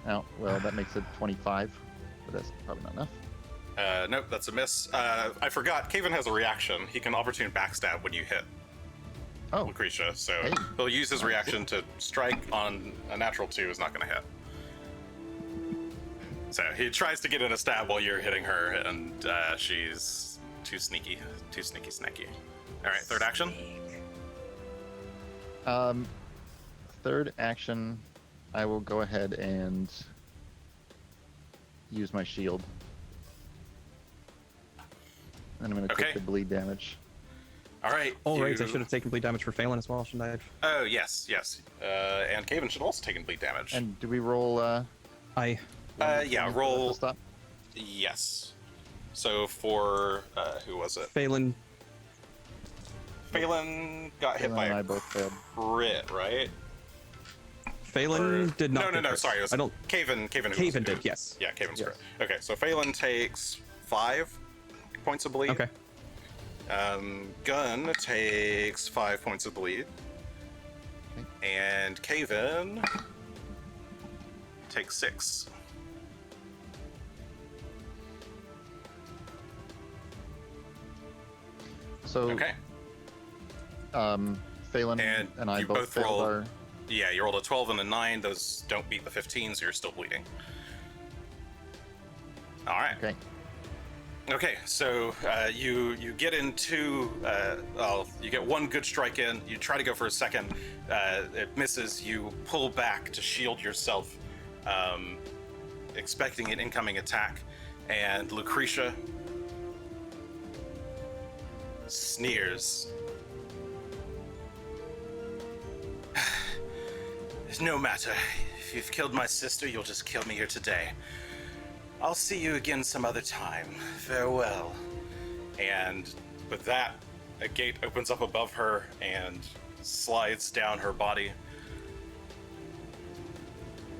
Oh, well, that makes it 25, but that's probably not enough. Nope, that's a miss. I forgot. Caven has a reaction. He can opportune backstab when you hit Oh, Lucretia, so Hey. he'll use his reaction to strike on a natural 2 is not going to hit. So he tries to get in a stab while you're hitting her, and she's too sneaky. All right, third action. Third action, I will go ahead and use my shield. And I'm going to Okay. take the bleed damage. All right. Oh, right. I you- should have taken bleed damage for Phelan as well, shouldn't I have? Oh, yes. And Caven should also take bleed damage. And do we roll? I. Yeah, to roll. stop? Yes. So for who was it? Phelan. Phelan got hit Phelan by and I a both failed. crit, right? Phelan did not. No, get hurt. sorry. It was I don't. Caven. Caven did, yes. Yeah, Caven's Yes. crit. Okay, so Phelan takes 5 points of bleed. Okay. Gunn takes 5 points of bleed. Okay. And Caven takes 6. So, Okay. Phelan And and I you both both failed roll- our. Yeah, you rolled a 12 and a 9. Those don't beat the 15, so you're still bleeding. All right. Okay. Okay, so you get into you get one good strike in. You try to go for a second, it misses. You pull back to shield yourself, expecting an incoming attack, and Lucretia sneers. No matter. If you've killed my sister, you'll just kill me here today. I'll see you again some other time. Farewell. And with that, a gate opens up above her and slides down her body.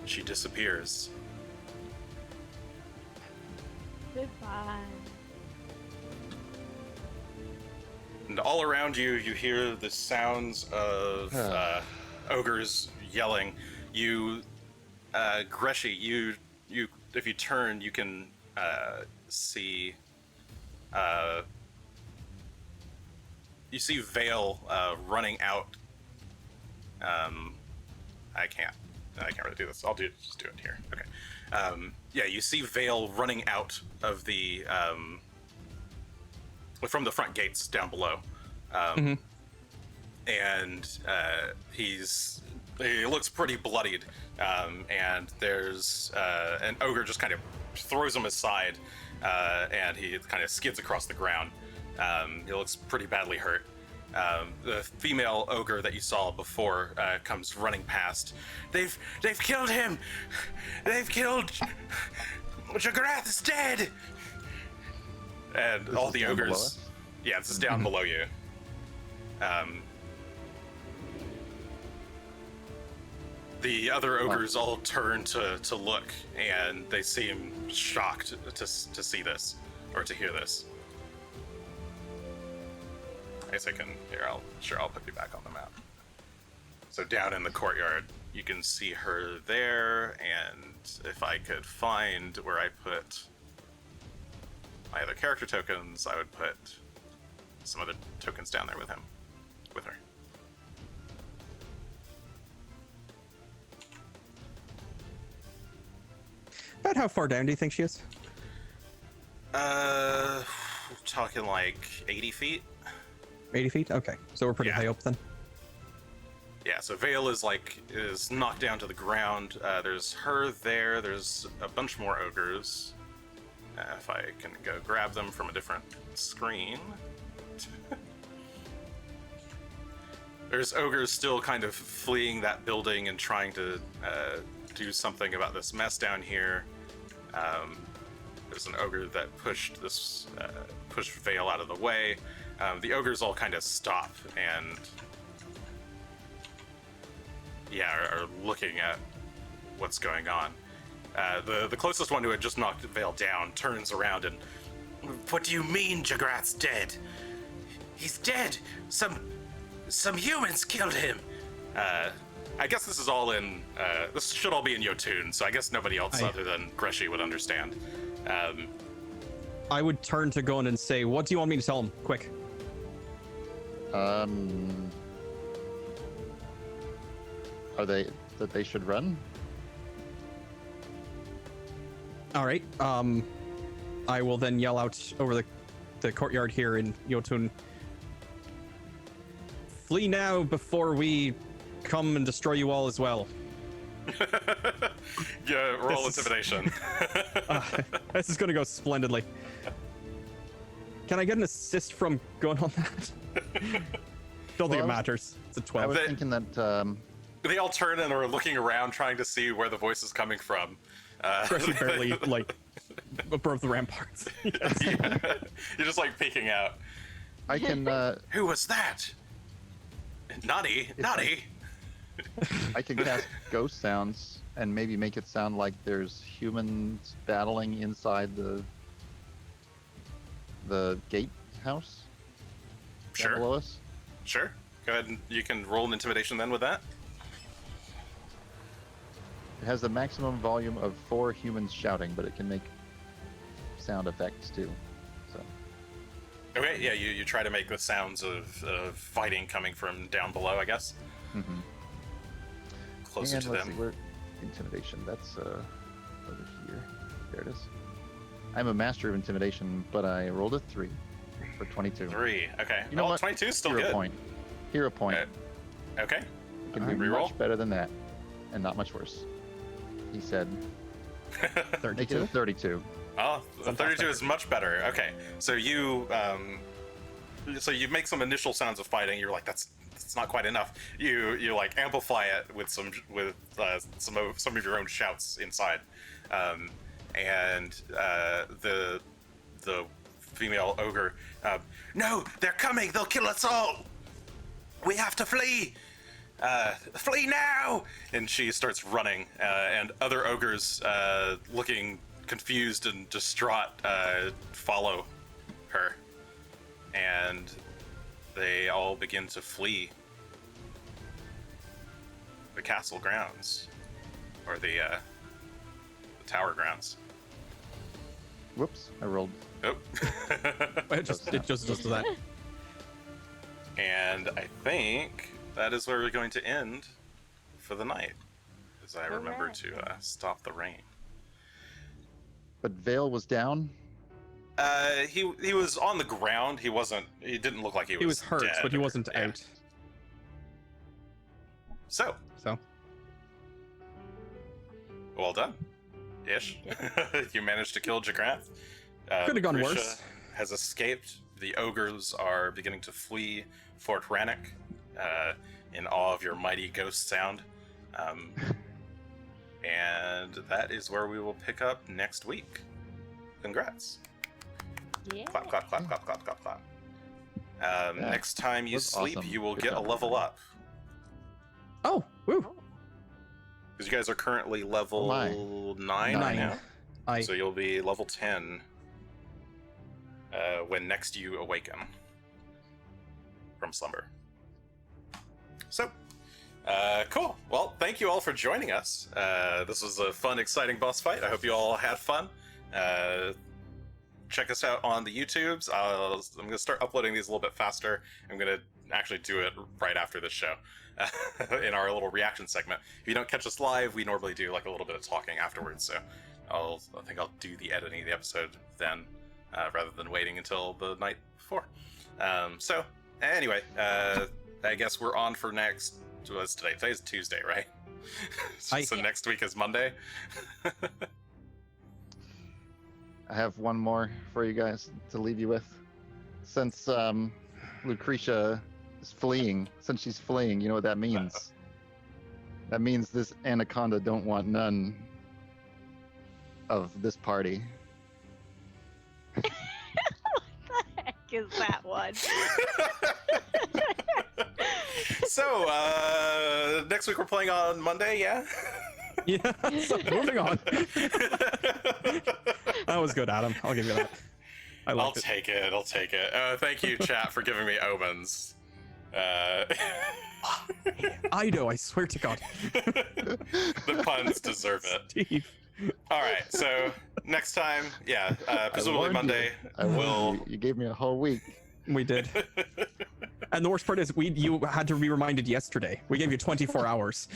She disappears. Goodbye. And all around you, you hear the sounds of ogres yelling. You, Greshy, you, if you turn, you can see. You see Vale running out. I can't really do this. Just do it here. Okay. Yeah, you see Vale running out of the from the front gates down below, and he looks pretty bloodied, and there's an ogre just kind of throws him aside, and he kind of skids across the ground. He looks pretty badly hurt. The female ogre that you saw before comes running past. They've killed him. They've killed. Jagrath is dead. And This all is the down below ogres. us? Yeah, this is down below you. The other ogres all turn to look, and they seem shocked to see this, or to hear this. I guess I can, I'll put you back on the map. So down in the courtyard, you can see her there, and if I could find where I put my other character tokens, I would put some other tokens down there with her. About how far down do you think she is? Talking like 80 feet. 80 feet? Okay, so we're pretty Yeah. high up then. Yeah, so Vale is knocked down to the ground. There's her there. There's a bunch more ogres. If I can go grab them from a different screen. There's ogres still kind of fleeing that building and trying to do something about this mess down here. There's an ogre that pushed Vale out of the way. The ogres all kind of stop and are looking at what's going on. The closest one who had just knocked Vale down turns around and, "What do you mean Jagrath's dead? He's dead! Some humans killed him!" I guess this is all in, this should all be in Jotun, so I guess nobody else other than Greshy would understand. I would turn to Gunn and say, what do you want me to tell him? Quick. Are they that they should run? All right. I will then yell out over the courtyard here in Jotun. Flee now before we come and destroy you all as well. Yeah, roll This is- intimidation. This is going to go splendidly. Can I get an assist from Gunn on that? Don't think it Well, matters. It's a I 12. was thinking that They all turn and are looking around trying to see where the voice is coming from. Especially barely, like, above the ramparts. Yeah. You're just like peeking out. I can Who was that? Naughty. I can cast ghost sounds and maybe make it sound like there's humans battling inside the gatehouse down Sure. below us. Sure. Go ahead and you can roll an intimidation then with that. It has the maximum volume of 4 humans shouting, but it can make sound effects too. So Okay, yeah, you try to make the sounds of fighting coming from down below, I guess. mm-hmm. Closer and to let's them. see, where intimidation. That's over here. There it is. I'm a master of intimidation, but I rolled a 3 for 22. 3. Okay. You know well, what? 22 is still Hero good. point. Hero point. Okay. It can be Reroll? much better than that, and not much worse. He said, make it a 32. Oh, the 32 is much better. Okay, so you make some initial sounds of fighting. You're like, that's not quite enough. You like amplify it with some of your own shouts inside, and the female ogre, no, they're coming. They'll kill us all. We have to flee. Flee now! And she starts running, and other ogres, looking confused and distraught, follow her. And they all begin to flee the castle grounds, or the tower grounds. Whoops, I rolled. Oh. It just does that. And I think that is where we're going to end for the night, as I remember to stop the rain. But Vale was down. He was on the ground. He didn't look like he was. He was hurt, dead but he or- wasn't yeah. out. So So, well done, Ish. You managed to kill Jagrath. could have gone Lucretia worse. Has escaped. The ogres are beginning to flee Fort Rannoch, in awe of your mighty ghost sound. And that is where we will pick up next week. Congrats. Yeah. Clap, clap, clap, clap, clap, clap, clap. Yeah, Next time you was sleep, awesome. you will Good get a job. level up. oh, woo, Because you guys are currently level my. 9 right 9. now. So you'll be level 10 when next you awaken from slumber. So, cool. Well, thank you all for joining us. This was a fun, exciting boss fight. I hope you all had fun. Check us out on the YouTubes. I'm going to start uploading these a little bit faster. I'm going to actually do it right after this show in our little reaction segment. If you don't catch us live, we normally do like a little bit of talking afterwards. So I think I'll do the editing of the episode then, rather than waiting until the night before. So anyway, I guess we're on for next. What's today? Today's Tuesday, right? So next week is Monday. I have one more for you guys to leave you with. Since Lucretia is fleeing, you know what that means? That means this anaconda don't want none of this party. What the heck is that one? So, next week we're playing on Monday, yeah? Yeah, so moving on. That was good, Adam. I'll give you that. I'll take it. Thank you, chat, for giving me omens. I know, I swear to God. The puns deserve it. Steve. All right, so next time, yeah, presumably Monday, you gave me a whole week. We did. And the worst part is, you had to be reminded yesterday. We gave you 24 hours.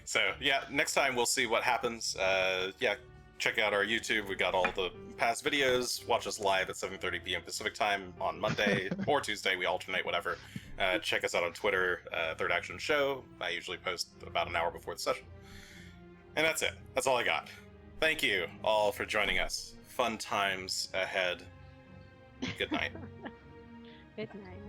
So, yeah, next time we'll see what happens. Yeah, check out our YouTube. We got all the past videos. Watch us live at 7:30 p.m. Pacific time on Monday or Tuesday. We alternate, whatever. Check us out on Twitter, Third Action Show. I usually post about an hour before the session. And that's it. That's all I got. Thank you all for joining us. Fun times ahead. Good night. Good night.